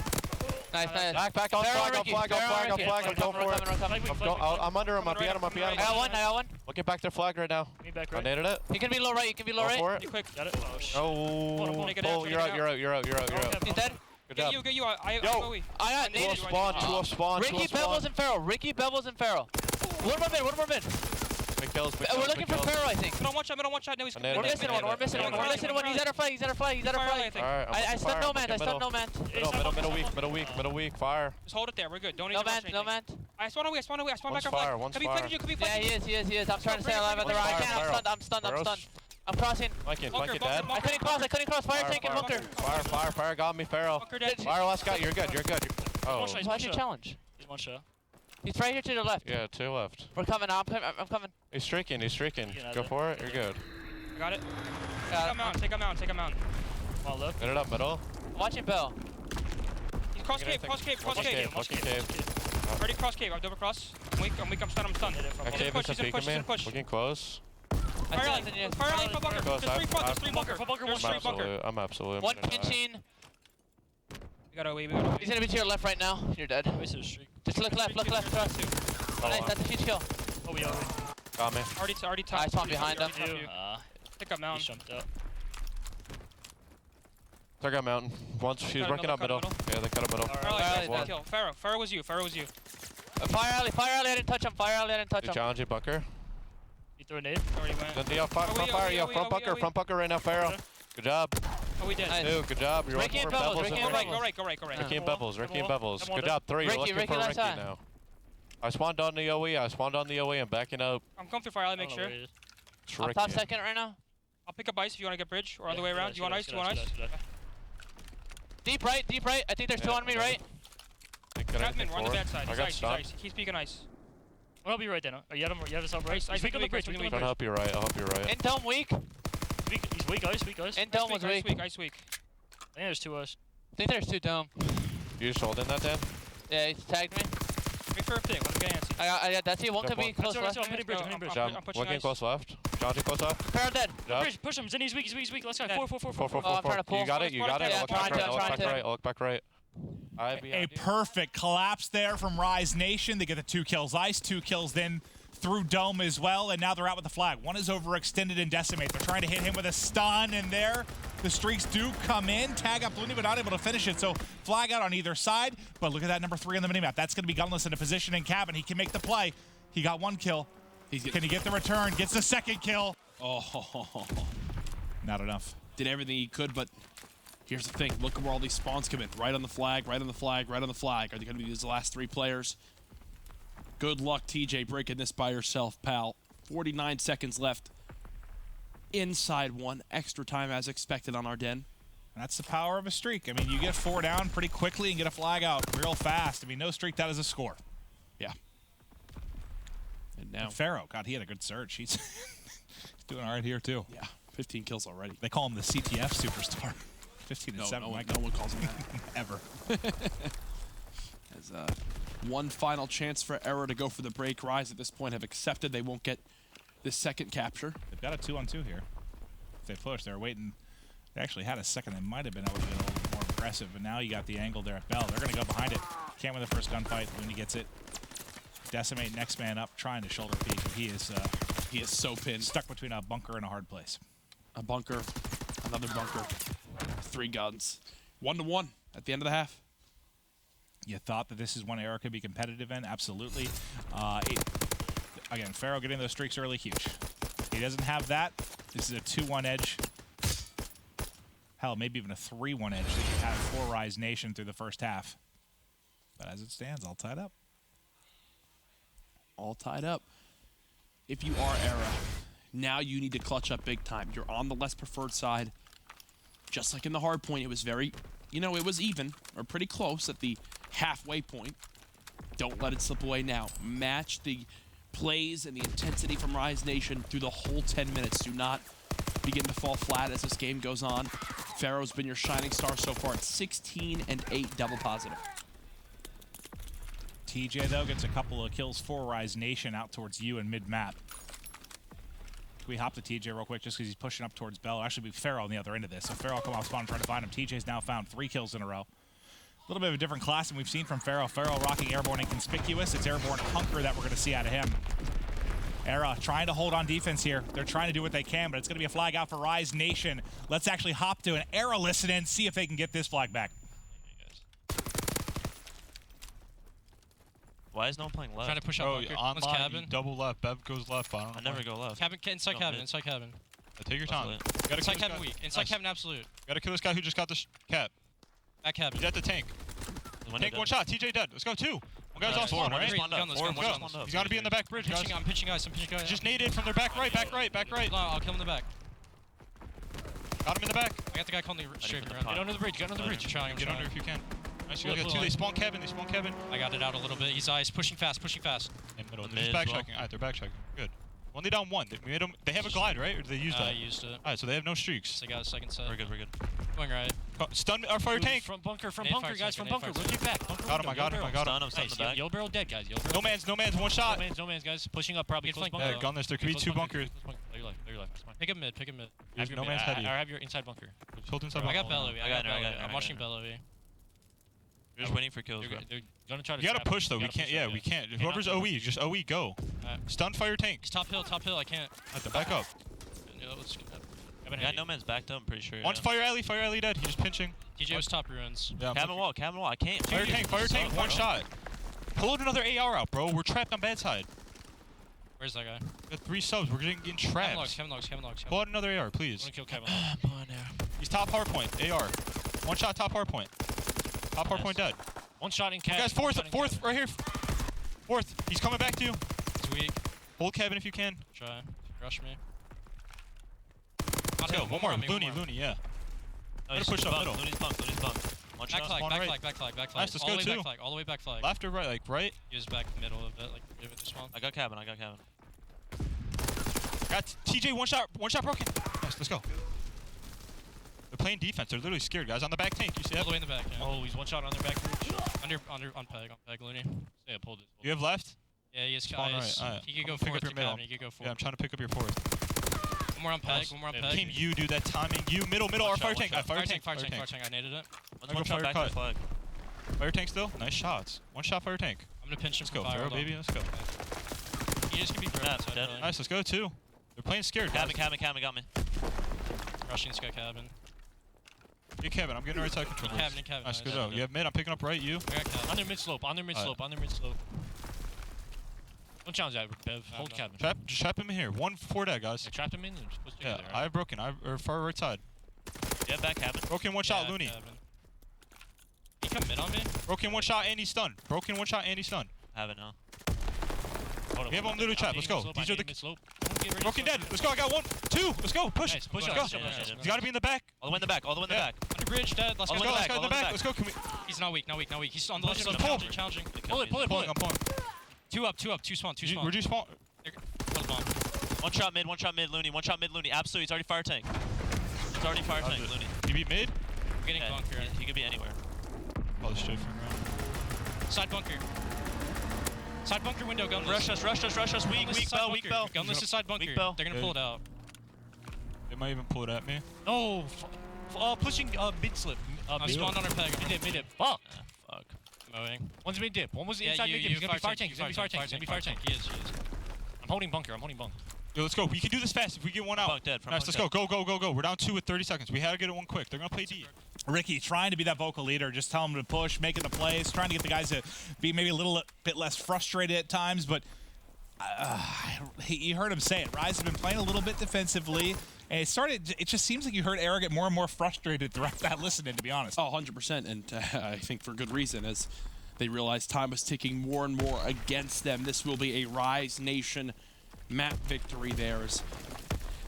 Nice. Back on flag. I'm going for it. I'm under him. I'll be at him. I got one. We'll get back their flag right now. Me back I right. naded it. He can be low right. Go for it. You quick. Got it. Oh, shit. Oh, Take it out, you're out. He's dead. Good job. Get you. I Yo. OE. I got Two naded. off spawn. Ricky Bevels and Farrell. One more mid. Big kills. We're looking for Farrell, I think. Middle one shot. No, he's We're We're missing one. We're missing one. He's at our flag. I think. Alright, I stunned no man. Middle weak. Fire. Just hold it there. We're good. Don't need No to rush man, no anything. man. I spawn away. I spawn One's back our fire, flag. one's Could be fire. flanking you. Could be Yeah, flanking you. he is. I'm trying to stay alive at the right. I can't. I'm stunned. I'm crossing. Flank it Bunker, dead. I couldn't cross. Fire tank and bunker. Fire. Got me, Farrell. Bunker dead. Fire, last guy. You're good. Oh. Why'd you challenge? He's one shot. He's right here to the left. Yeah, 2 left. We're coming. I'm coming. He's streaking. Yeah, Go for it. You're good. Got it. Got Take him out. Come on, look. Get it up middle. Watching Bell. He's cross cave. Watch cave. Already cross cave. I'm double cross. I'm weak, I'm stunned. That cave is peeking me. Looking close. Fire line, full bunker. Close, There's three bunker. Full bunker, There's one three bunker. I'm absolutely. One pinching. We gotta wait. He's gonna be to your left right now. You're dead. Wasted a streak. Just look left. Oh, nice, that's a huge kill. Oh, we are. Got me. Already top. I spawned behind him. Pick up mountain. He jumped out. Took out mountain. Once she's Cut working up middle. Yeah, they cut up middle. Fire Alright, kill. Pharaoh was you. Fire alley, I didn't touch him. Good challenge, you bunker. You threw a nade. Already went. Then the front fire, front bunker right now, Pharaoh. Good job. Oh, we did. Nice. Two, good job. You're Ricky working and for Pebbles, Bevels. Ricky and and Go Ricky. right. Ricky and Bevels, Ricky and Bevels. Come on, Good job. 3, you're Ricky, looking for left Ricky side. now. I spawned on the OE, I'm backing up. I'm coming through fire alley, make sure. It's I'm Ricky. top second right now. I'll pick up ice if you want to get bridge, or other way around. Do you want ice? Deep right. I think there's two on me, right? Captain, we're on the bad side. I He's got ice. stunned. He's peeking ice. I'll help you right then. Oh, you have us up right? Ice, He's weak on the bridge. weak, Don't help you right, I'll help you right. In dome weak. He's weak, guys. In dome was weak. Ice weak. I think there's two us. I think there's two dome. You just holding that, Dan? Yeah, he tagged me. Wait for a thing. Let him get antsy. I got that's he. One could be close Let's left. go, I'm hitting bridge. I'm Jump. pushing Looking ice. close left. Johnny close left. Pharaoh dead. Job. Bridge, push him. He's weak. Let's go. Dead. 4. Oh, I'm trying to pull. You got it. Yeah, Look back trying to. right. Look back right. A perfect collapse there from Rise Nation. They get the 2 kills ice, 2 kills then through dome as well, and now they're out with the flag. One is overextended and decimate. They're trying to hit him with a stun, and there the streaks do come in. Tag up Looney, but not able to finish it. So flag out on either side. But look at that number 3 on the minimap. That's going to be Gunless in a position in cabin. He can make the play. He got 1 kill. Can he get the return? Gets the 2nd kill. Oh, Not enough. did everything he could, but here's the thing. Look at where all these spawns come in. Right on the flag. Are they going to be these last 3 players? Good luck, TJ, breaking this by yourself, pal. 49 seconds left. Inside 1. Extra time as expected on our den. That's the power of a streak. I mean, you get 4 down pretty quickly and get a flag out real fast. I mean, no streak, that is a score. Yeah. And now, And Pharaoh, God, he had a good surge. He's doing all right here, too. yeah, 15 kills already. They call him the CTF superstar. 15 and 7. No one calls him that. Ever. As one final chance for eRa to go for the break. Rise at this point have accepted they won't get this 2nd capture. They've got a 2-on-2 here. If they push, they're waiting. They actually had a second. They might have been able to get a little bit more aggressive, but now you got the angle there at Bell. They're going to go behind it. Can't win the first gunfight. Looney gets it. Decimate, next man up, trying to shoulder peek. He is so pinned. stuck between a bunker and a hard place. A bunker, another bunker, 3 guns. 1-1 at the end of the half. You thought that this is one eRa could be competitive in? Absolutely. Again, Pharaoh getting those streaks early, huge. He doesn't have that. This is a 2-1 edge. Hell, maybe even a 3-1 edge that you had for Rise Nation through the first half. But as it stands, all tied up. All tied up. If you are eRa, now you need to clutch up big time. You're on the less preferred side. Just like in the hard point, it was very, it was even, or pretty close at the halfway point. Don't let it slip away now. Match the plays and the intensity from Rise Nation through the whole 10 minutes. Do not begin to fall flat as this game goes on. Pharaoh's been your shining star so far at 16 and 8 double positive. TJ, though, gets a couple of kills for Rise Nation out towards you in mid-map. Can we hop to TJ real quick just because he's pushing up towards Bell? Actually, be Pharaoh on the other end of this. So Pharaoh come off spawn and try to find him. TJ's now found 3 kills in a row. A little bit of a different class than we've seen from Pharaoh. Pharaoh rocking Airborne Inconspicuous. It's Airborne Hunker that we're going to see out of him. eRa trying to hold on defense here. They're trying to do what they can, but it's going to be a flag out for Rise Nation. Let's actually hop to an eRa listen in, see if they can get this flag back. Why is no one playing left? Trying to push up bunker. Online, Let's cabin. double left. Bev goes left. I don't I never go left. Cabin, inside No, cabin, mid. inside cabin. Take your time. Inside Gotta kill this cabin guy. weak. Inside Nice. cabin absolute. Gotta kill this guy who just got the cap. Back cabin. He's at the tank. Tank 1 shot. TJ dead. Let's go 2. One guy's Nice. off spawn, One right? spawned up. Let's Four go. spawned up. He's gotta be in the back bridge, guys. I'm pitching guys. I'm pitching guys. Just naded from their back right. No, I'll kill him in the back. Got him in the back. I got the guy calling the straight from the around. top. Get under the bridge. Get under the bridge. I'm trying. Get under if you can. Nice, you Look, got look, 2. They look. spawn Kevin. They spawn Kevin. I got it out a little bit. He's ice. Pushing fast. Pushing fast. In middle. The They're just mid as back well. checking. Alright, they're back checking. Good. Only down one. They made them. They have a glide, right? Or did they use that? I used it. All right, so they have no streaks. They got a second set. We're good. We're good. Going right. Stun our fire tank. From bunker, Nade fire guys, second, from nade bunker. fire Rotate back. Bunker Got him. I got him. I got him. I'm stunned in the back. Yellow barrel dead, guys. Yellow No barrel. man's. One shot. No man's, guys. Pushing up, probably close bunker. Yeah, gunless. There could be Close two bunkers. There you left. Pick up mid. There's Have your no mid. man's heady. Or have your inside bunker. Hold inside. I got Bellowy. I got it. I'm watching Bellowy. You're just waiting for kills, bro. They're gonna try to. You gotta trap push him. though. You We gotta can't. push Yeah, him, we can't. Hey, Whoever's not- OE, just OE go. Alright. Stun fire tank. He's top hill. I can't. At the back up. Yeah, let's get that. I got no man's backed up, I'm pretty sure. One's fire alley dead. He's just pinching. TJ was top ruins. Yeah, Cabin wall. I can't. Fire tank, one shot. Pull out another AR out, bro. We're trapped on bad side. Where's that guy? We got 3 subs. We're getting trapped. Kevin logs. Pull out another AR, I'm please. gonna kill Kevin. He's top hard point. AR. One shot, top hard point. Top hard point dead. One shot in Kevin. Guys, fourth, right here. Fourth. He's coming back to you. He's weak. Hold Kevin if you can. Try. Rush me. Let's go. One more. Looney, yeah. Better push up middle. Looney's bunk. One Back shot. flag. spawn right. Back flag. Nice, let's all go the way two. back flag. All the way back flag. Left or right? Like right? He was back middle of it, like give it this one. I got cabin. Got TJ, one shot broken. Nice, let's go. They're playing defense. They're literally scared, guys. On the back tank, you see All that? the way in the back. Yeah. Oh, he's one shot on their back. On peg, Looney. Yeah, pulled it. You have left? Yeah, he has Spawn right, alright. He could go Pick up fourth your to middle. cabin. He could go fourth. Yeah, I'm trying to pick up your fourth. One more on peg. Came you, dude. That timing. You, middle, our fire tank. Fire tank. Fire tank. I naded it. One shot back to the flag. Fire tank still? Nice shots. One shot fire tank. I'm gonna pinch him Let's from go, fire. throw, baby. Let's go. He just can be thrown. Snap, dead. Nice, let's go, two. They're playing scared, guys. Cabin got me. Rushing Sky cabin. Get Kevin. I'm getting right side control. Cabin. Nice, good out. You have mid. I'm picking up right. You. I got cabin. On their mid slope. Don't challenge that, Bev. Hold cabin. Just trap him in here. 1-4 dead, guys. I trapped him in and just push Yeah, together. I have broken. Or far right side. Yeah, back cabin. Broken one shot, Looney. He come mid on me. Broken one shot, and he's stunned. Broken one shot, and he's stunned. Have it now. We have him literally trapped. Let's go. These are the. Slope. Broken dead. Let's go. I got 1, 2. Let's go. Push. Nice, push Let's up. go. Yeah. He's got to be in the back. All the way in the back. Under bridge, dead. Let's Let's go. go. Let's go in the back. Let's go. Can we? He's not weak. He's on the left side. Pull. Challenging. Pull it. I'm pulling. Two up. Two spawn. Where'd you spawn? One shot mid, Looney. Absolutely. He's already fire tank. Looney. You beat mid? I'm getting Yeah, bunker. he could be anywhere. Oh, straight from right. Side bunker. Side bunker window. Gunless. Rush us. Weak bell. Gunless is side bunker. Weak bell. They're gonna pull it out. They might even pull it at me. No. Pushing mid slip. Spawned on our peg. Mid dip. Fuck. Fuck. Mowing. One's mid dip. One was inside mid dip. He's gonna be fire tank. He's gonna be fire tank. He is. I'm holding bunker. Yo, let's go. We can do this fast if we get one out. Bunk dead. Nice, let's go. Go. We're down 2 with 30 seconds. We had to get it one quick. They're going to play D. Ricky trying to be that vocal leader, just tell him to push, making the plays, trying to get the guys to be maybe a little bit less frustrated at times, but you heard him say it. Rise has been playing a little bit defensively, and it just seems like you heard Era get more and more frustrated throughout that listening, to be honest. Oh, 100%, and I think for good reason, as they realized time was ticking more and more against them. This will be a Rise Nation map victory theirs.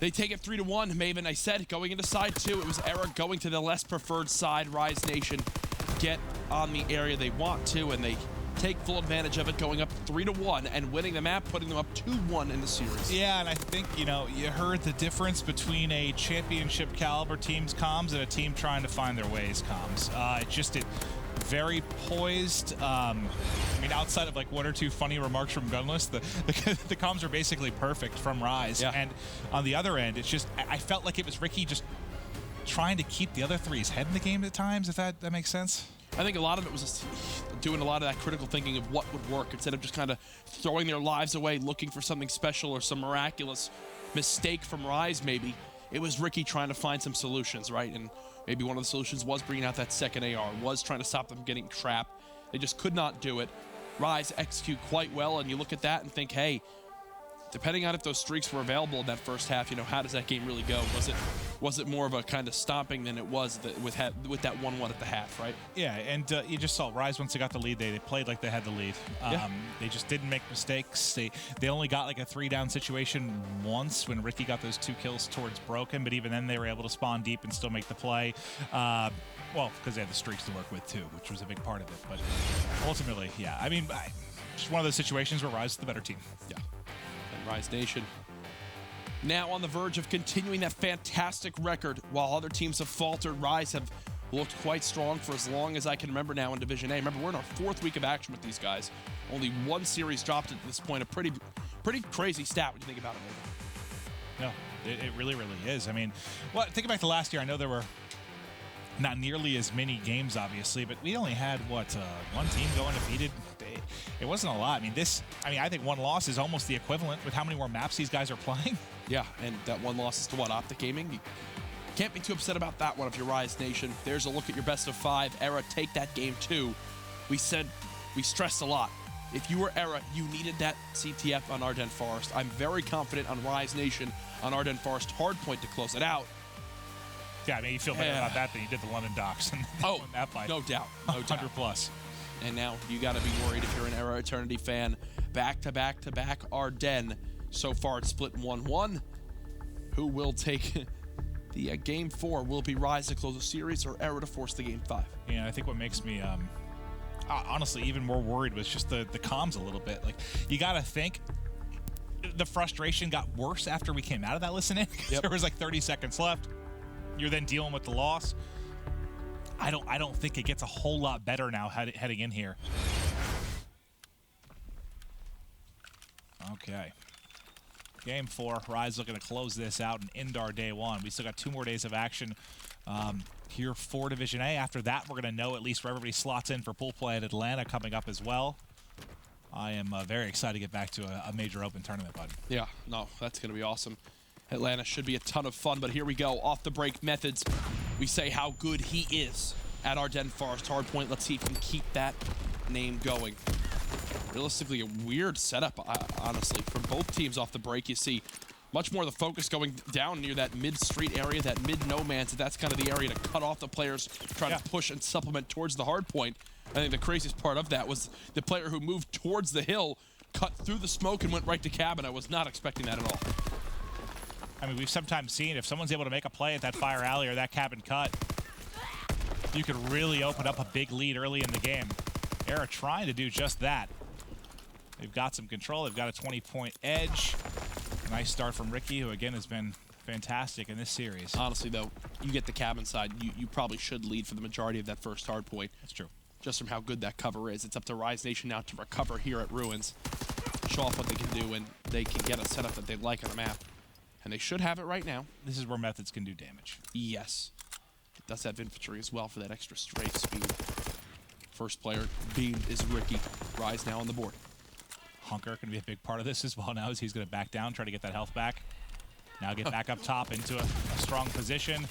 They take it 3-1. Maven, I said, going into side 2, it was Era going to the less preferred side. Rise Nation get on the area they want to, and they take full advantage of it, going up 3-1 and winning the map, putting them up 2-1 in the series. Yeah, and I think, you heard the difference between a championship caliber team's comms and a team trying to find their ways comms. It very poised. Outside of like 1 or 2 funny remarks from Gunless, the comms are basically perfect from Rise. Yeah. And on the other end, it's just I felt like it was Ricky just trying to keep the other three's head in the game at times, if that makes sense. I think a lot of it was just doing a lot of that critical thinking of what would work instead of just kind of throwing their lives away, looking for something special or some miraculous mistake from Rise maybe. It was Ricky trying to find some solutions, right? And maybe one of the solutions was bringing out that second AR, was trying to stop them getting trapped. They just could not do it. Rise execute quite well, and you look at that and think, hey, depending on if those streaks were available in that first half, how does that game really go? Was it more of a kind of stomping than it was with that 1-1 at the half, right? Yeah, and you just saw Rise once they got the lead, they played like they had the lead. They just didn't make mistakes. They only got like a 3-down situation once when Ricky got those 2 kills towards Broken, but even then they were able to spawn deep and still make the play. Because they had the streaks to work with too, which was a big part of it. But ultimately, yeah, just one of those situations where Rise is the better team. Yeah. And Rise Nation now on the verge of continuing that fantastic record. While other teams have faltered, Rise have looked quite strong for as long as I can remember now in Division A. Remember, we're in our 4th week of action with these guys. Only 1 series dropped at this point. A pretty crazy stat when you think about it. No, it really, really is. I mean, well, think back to last year. I know there were not nearly as many games, obviously, but we only had, what, 1 team go undefeated. It wasn't a lot. I think 1 loss is almost the equivalent with how many more maps these guys are playing. Yeah, and that 1 loss is to what? Optic Gaming? You can't be too upset about that one if you're Rise Nation. There's a look at your best of 5. eRa, take that game too. We stressed a lot. If you were eRa, you needed that CTF on Ardennes Forest. I'm very confident on Rise Nation on Ardennes Forest hardpoint to close it out. Yeah, you feel better about that than you did the London Docks. And that fight. No doubt. No doubt. 100 plus. And now you got to be worried if you're an eRa Eternity fan. Back-to-back-to-back Ardennes. So far it's split 1-1. Who will take the game 4? Will it be Rise to close the series or eRa to force the game 5? Yeah, I think what makes me honestly even more worried was just the comms a little bit. Like, you got to think the frustration got worse after we came out of that listen-in. Yep. There was like 30 seconds left. You're then dealing with the loss. I don't think it gets a whole lot better now heading in here. Okay. Game 4. Rise looking to close this out and end our day 1. We still got 2 more days of action here for Division A. After that, we're going to know at least where everybody slots in for pool play at Atlanta coming up as well. I am very excited to get back to a major open tournament, bud. Yeah, no, that's going to be awesome. Atlanta should be a ton of fun, but here we go. Off the break methods. We say how good he is at Ardennes Forest hardpoint. Let's see if he can keep that name going. Realistically, a weird setup, honestly, from both teams off the break. You see much more of the focus going down near that mid-street area, that mid-no man's. That's kind of the area to cut off the players trying to push and supplement towards the hardpoint. I think the craziest part of that was the player who moved towards the hill, cut through the smoke and went right to cabin. I was not expecting that at all. I mean, we've sometimes seen if someone's able to make a play at that fire alley or that cabin cut, you could really open up a big lead early in the game. eRa trying to do just that. They've got some control. They've got a 20-point edge. Nice start from Ricky, who again has been fantastic in this series. Honestly, though, you get the cabin side, you probably should lead for the majority of that first hard point. That's true. Just from how good that cover is. It's up to Rise Nation now to recover here at Ruins. Show off what they can do, and they can get a setup that they like on the map. And they should have it right now. This is where methods can do damage. Yes. It does have infantry as well for that extra strafe speed. First player beamed is Ricky. Rise now on the board. Hunker going to be a big part of this as well now as he's going to back down, try to get that health back. Now get back up top into a strong position.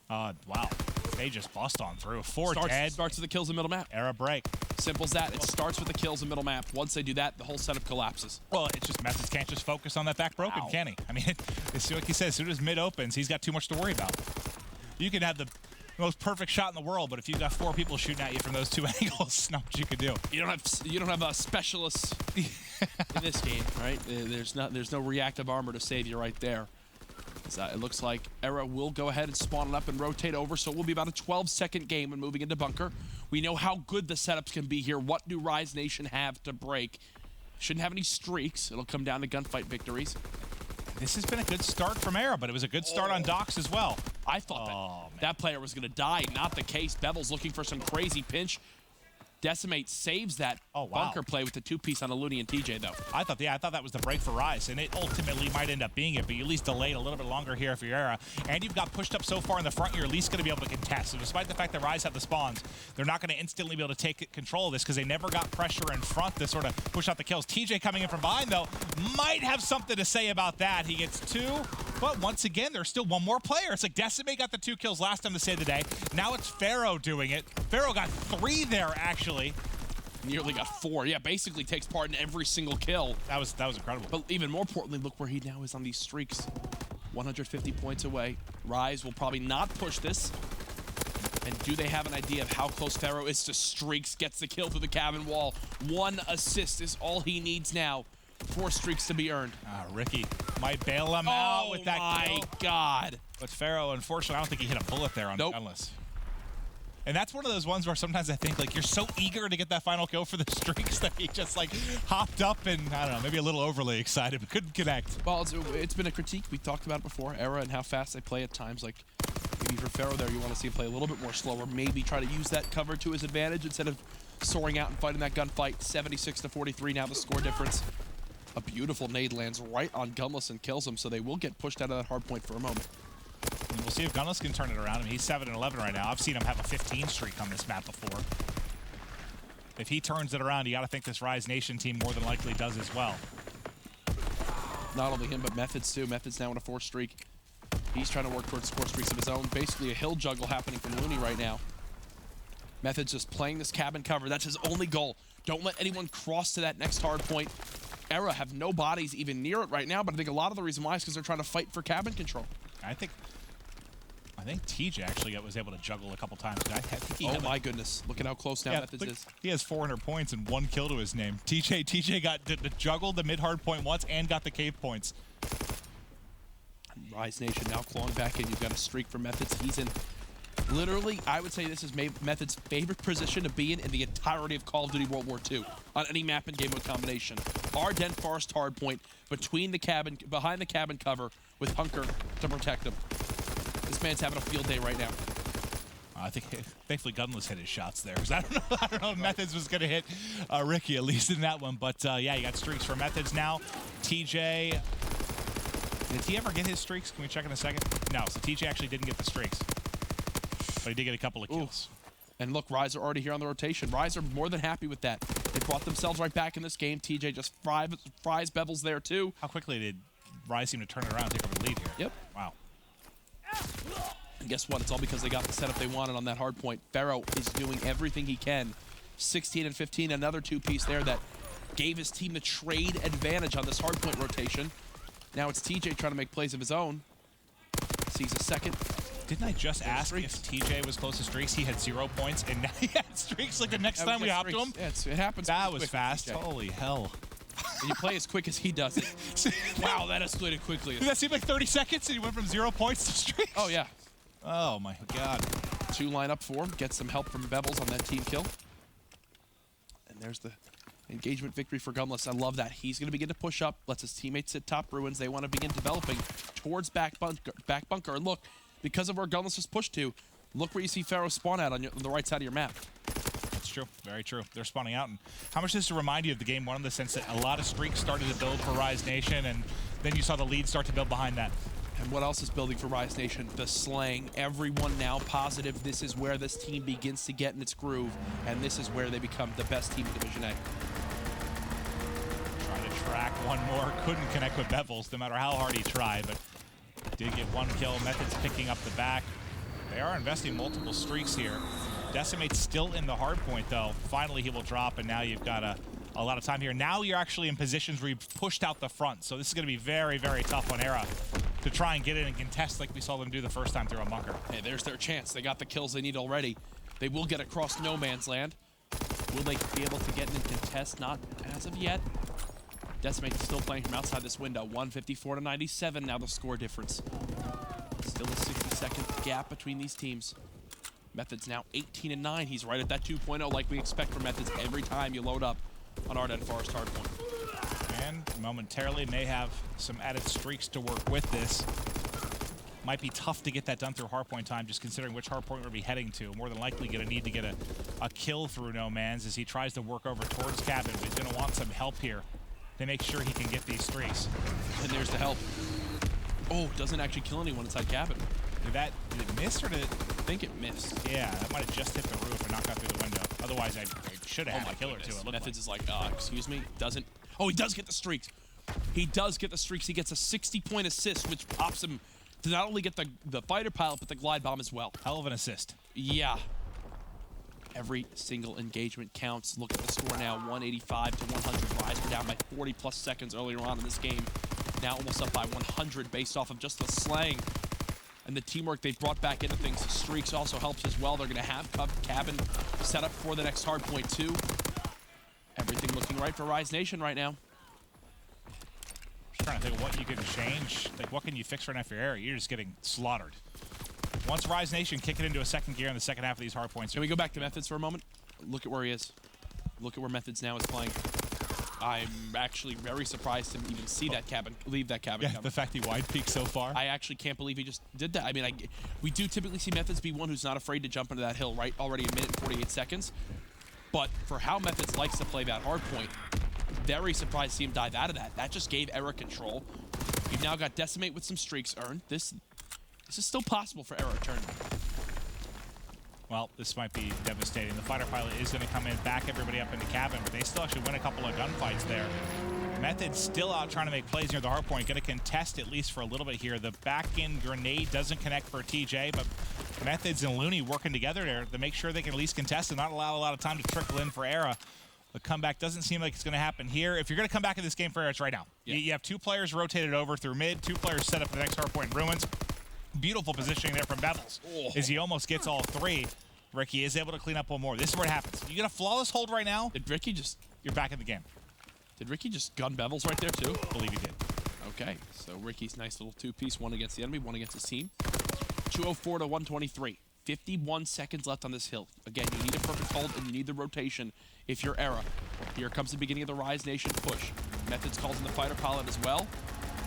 Wow. They just bust on through. Four dead. Starts with the kills in middle map. eRa break. Simple as that. It starts with the kills in middle map. Once they do that, the whole setup collapses. Well, it's just methods can't just focus on that back broken, can he? I mean, it's like he says, as soon as mid opens, he's got too much to worry about. You can have the most perfect shot in the world, but if you've got 4 people shooting at you from those 2 angles, not what you could do. You don't have a specialist in this game, right? There's no reactive armor to save you right there. It looks like eRa will go ahead and spawn it up and rotate over, so it will be about a 12-second game when moving into bunker. We know how good the setups can be here. What do Rise Nation have to break? Shouldn't have any streaks. It'll come down to gunfight victories. This has been a good start from eRa, but it was a good start on Docks as well. I thought that player was going to die. Not the case. Bevel's looking for some crazy pinch. Decimate saves that bunker play with the 2-piece on a Looney and TJ, though. I thought that was the break for Rise, and it ultimately might end up being it, but you at least delayed a little bit longer here for your eRa. And you've got pushed up so far in the front, you're at least going to be able to contest. So despite the fact that Rise have the spawns, they're not going to instantly be able to take control of this because they never got pressure in front to sort of push out the kills. TJ coming in from behind, though, might have something to say about that. He gets 2, but once again, there's still 1 more player. It's like Decimate got the 2 kills last time to save the day. Now it's Pharaoh doing it. Pharaoh got 3 there, actually. Nearly got 4. Yeah, basically takes part in every single kill. That was incredible. But even more importantly, look where he now is on these streaks. 150 points away. Rise will probably not push this. And do they have an idea of how close Pharaoh is to streaks? Gets the kill through the cabin wall. 1 assist is all he needs now. 4 streaks to be earned. Ricky might bail him out with that kill. Oh my God. But Pharaoh, unfortunately, I don't think he hit a bullet there on Gunless. And that's one of those ones where sometimes I think, like, you're so eager to get that final kill for the streaks that he just, like, hopped up and, I don't know, maybe a little overly excited, but couldn't connect. Well, it's been a critique. We talked about it before, eRa and how fast they play at times. Like, maybe for Pharaoh there, you want to see him play a little bit more slower. Maybe try to use that cover to his advantage instead of soaring out and fighting that gunfight. 76-43 now the score difference. A beautiful nade lands right on Gunless and kills him, so they will get pushed out of that hard point for a moment. And we'll see if Gunless can turn it around. I mean, he's 7-11 right now. I've seen him have a 15 streak on this map before. If he turns it around, you got to think this Rise Nation team more than likely does as well. Not only him, but Methods too. Methods now in a 4 streak. He's trying to work towards 4 streaks of his own. Basically a hill juggle happening from Looney right now. Methods just playing this cabin cover. That's his only goal. Don't let anyone cross to that next hard point. eRa have no bodies even near it right now, but I think a lot of the reason why is because they're trying to fight for cabin control. I think TJ actually was able to juggle a couple times. I think he oh my goodness. Look at how close now Methods is. He has 400 points and 1 kill to his name. TJ got juggled the mid-hard point once and got the cave points. Rise Nation now clawing back in. You've got a streak for Methods. He's in literally, I would say this is Methods' favorite position to be in the entirety of Call of Duty World War II on any map and game mode combination. Our Den Forest hardpoint between the cabin, behind the cabin cover with Hunker to protect him. This man's having a field day right now. I think thankfully Gunless hit his shots there. I don't know if Methods was gonna hit Ricky at least in that one, but yeah, you got streaks for Methods now. TJ, did he ever get his streaks? Can we check in a second? No, so TJ actually didn't get the streaks. But he did get a couple of kills. Ooh. And look, Rise are already here on the rotation. Rise are more than happy with that. They brought themselves right back in this game. TJ just fries Bevels there too. How quickly did Rise seem to turn it around and take over the lead here? Yep. Wow. And guess what? It's all because they got the setup they wanted on that hard point. Pharaoh is doing everything he can. 16 and 15, another 2-piece there that gave his team the trade advantage on this hard point rotation. Now it's TJ trying to make plays of his own. Sees a second. Didn't I just ask if TJ was close to streaks? He had 0 points, and now he had streaks like the next time we hopped to him? Yeah, it happens. That was fast. Holy hell. And you play as quick as he does it. Wow, that escalated quickly. Did that seem like 30 seconds and he went from 0 points to streaks? Oh, yeah. Oh, my God. 2 line up for him. Gets some help from Bevels on that team kill. And there's the engagement victory for Gunless. I love that. He's going to begin to push up. Lets his teammates sit top ruins. They want to begin developing towards back bunker. And look, because of where Gunless was pushed to, look where you see Pharaoh spawn out on the right side of your map. That's true. Very true. They're spawning out. And how much does this remind you of the game one in the sense that a lot of streaks started to build for Rise Nation, and then you saw the lead start to build behind that? And what else is building for Rise Nation? The slang. Everyone now positive this is where this team begins to get in its groove, and this is where they become the best team in Division A. Trying to track one more. Couldn't connect with Bevels, no matter how hard he tried, but did get 1 kill. Methods picking up the back. They are investing multiple streaks here. Decimate's still in the hard point, though. Finally, he will drop, and now you've got a lot of time here. Now you're actually in positions where you've pushed out the front, so this is going to be very, very tough on eRa to try and get in and contest like we saw them do the first time through a bunker. Hey, there's their chance. They got the kills they need already. They will get across no man's land. Will they be able to get in and contest? Not as of yet. Decimate still playing from outside this window. 154-97 now the score difference. Still a 60-second gap between these teams. Methods now 18-9. He's right at that 2.0 like we expect from Methods every time you load up on our Den Forest hardpoint. And momentarily may have some added streaks to work with this. Might be tough to get that done through hardpoint time, just considering which hardpoint we'll be heading to. More than likely going to need to get a kill through No Man's as he tries to work over towards cabin, but he's going to want some help here to make sure he can get these streaks. And there's the help. Oh, doesn't actually kill anyone inside cabin. Did it miss or did it? I think it missed. Yeah, that might have just hit the roof and not got through the window. Otherwise, I should have had a killer too. Methods is like, excuse me, doesn't. Oh, he does get the streaks. He does get the streaks. He gets a 60-point assist, which pops him to not only get the fighter pilot, but the glide bomb as well. Hell of an assist. Yeah. Every single engagement counts. Look at the score now, 185 to 100. Rise were down by 40+ seconds earlier on in this game. Now almost up by 100 based off of just the slang and the teamwork they've brought back into things. The streaks also helps as well. They're going to have cabin set up for the next hard point too. Everything looking right for Rise Nation right now. Just trying to think of what you can change. Like, what can you fix right now for eRa? You're just getting slaughtered. Once Rise Nation kick it into a second gear in the second half of these hard points. Can we go back to Methods for a moment? Look at where he is. Look at where Methods now is playing. I'm actually very surprised to even see that cabin, leave that cabin. Yeah, the fact he wide peaked so far. I actually can't believe he just did that. I mean, we do typically see Methods be one who's not afraid to jump into that hill, right? Already a minute and 48 seconds. But for how Methods likes to play that hard point, very surprised to see him dive out of that. That just gave eRa control. You've now got Decimate with some streaks earned. This is still possible for eRa to turn. Well, this might be devastating. The fighter pilot is going to come in, back everybody up into cabin, but they still actually win a couple of gunfights there. Method's still out trying to make plays near the hard point. Going to contest at least for a little bit here. The back-end grenade doesn't connect for TJ, but Methods and Looney working together there to make sure they can at least contest and not allow a lot of time to trickle in for eRa. The comeback doesn't seem like it's going to happen here. If you're going to come back in this game for eRa, it's right now. Yeah. You have 2 players rotated over through mid, 2 players set up the next hard point in Ruins. Beautiful positioning there from Bevels as he almost gets all 3. Ricky is able to clean up one more. This is where it happens. You get a flawless hold right now. Did Ricky just... You're back in the game. Did Ricky just gun Bevels right there, too? I believe he did. Okay, so Ricky's nice little 2-piece, one against the enemy, one against his team. 204 to 123. 51 seconds left on this hill. Again, you need a perfect hold and you need the rotation if you're eRa. Here comes the beginning of the Rise Nation push. Methods calls in the fighter pilot as well.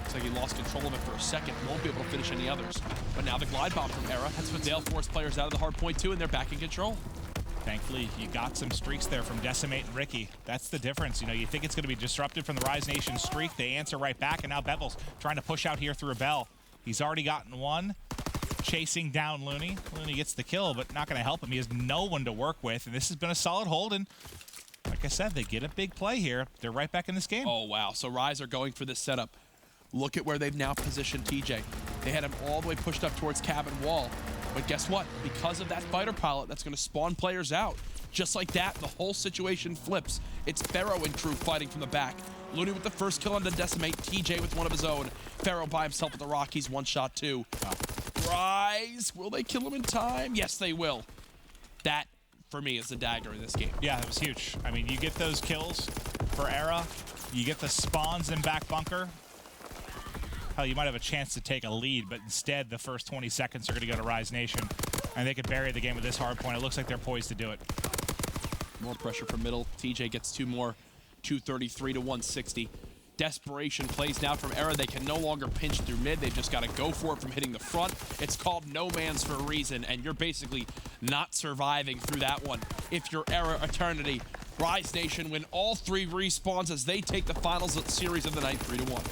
Looks like he lost control of it for a second. Won't be able to finish any others. But now the glide bomb from eRa. That's what they'll force players out of the hard point too, and they're back in control. Thankfully, you got some streaks there from Decimate and Ricky. That's the difference. You know, you think it's going to be disrupted from the Rise Nation streak. They answer right back, and now Bevels trying to push out here through a bell. He's already gotten one. Chasing down Looney. Looney gets the kill, but not going to help him. He has no one to work with, and this has been a solid hold, and like I said, they get a big play here. They're right back in this game. Oh, wow. So Rise are going for this setup. Look at where they've now positioned TJ. They had him all the way pushed up towards cabin wall. But guess what? Because of that fighter pilot, that's going to spawn players out. Just like that, the whole situation flips. It's Pharaoh and crew fighting from the back. Looney with the first kill on the Decimate. TJ with one of his own. Pharaoh by himself with the rock. He's one shot too. Rise, will they kill him in time? Yes, they will. That, for me, is the dagger in this game. Yeah, that was huge. I mean, you get those kills for eRa. You get the spawns in back bunker. Hell, you might have a chance to take a lead, but instead, the first 20 seconds are going to go to Rise Nation, and they could bury the game with this hard point. It looks like they're poised to do it. More pressure from middle. TJ gets 2 more. 233 to 160. Desperation plays now from eRa. They can no longer pinch through mid. They've just got to go for it from hitting the front. It's called no man's for a reason, and you're basically not surviving through that one. If you're eRa Eternity, Rise Nation win all 3 respawns as they take the finals of the series of the night 3-1.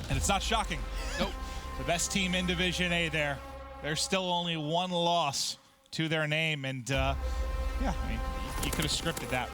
And it's not shocking. Nope. The best team in Division A there. There's still only 1 loss to their name, and yeah, I mean, you could have scripted that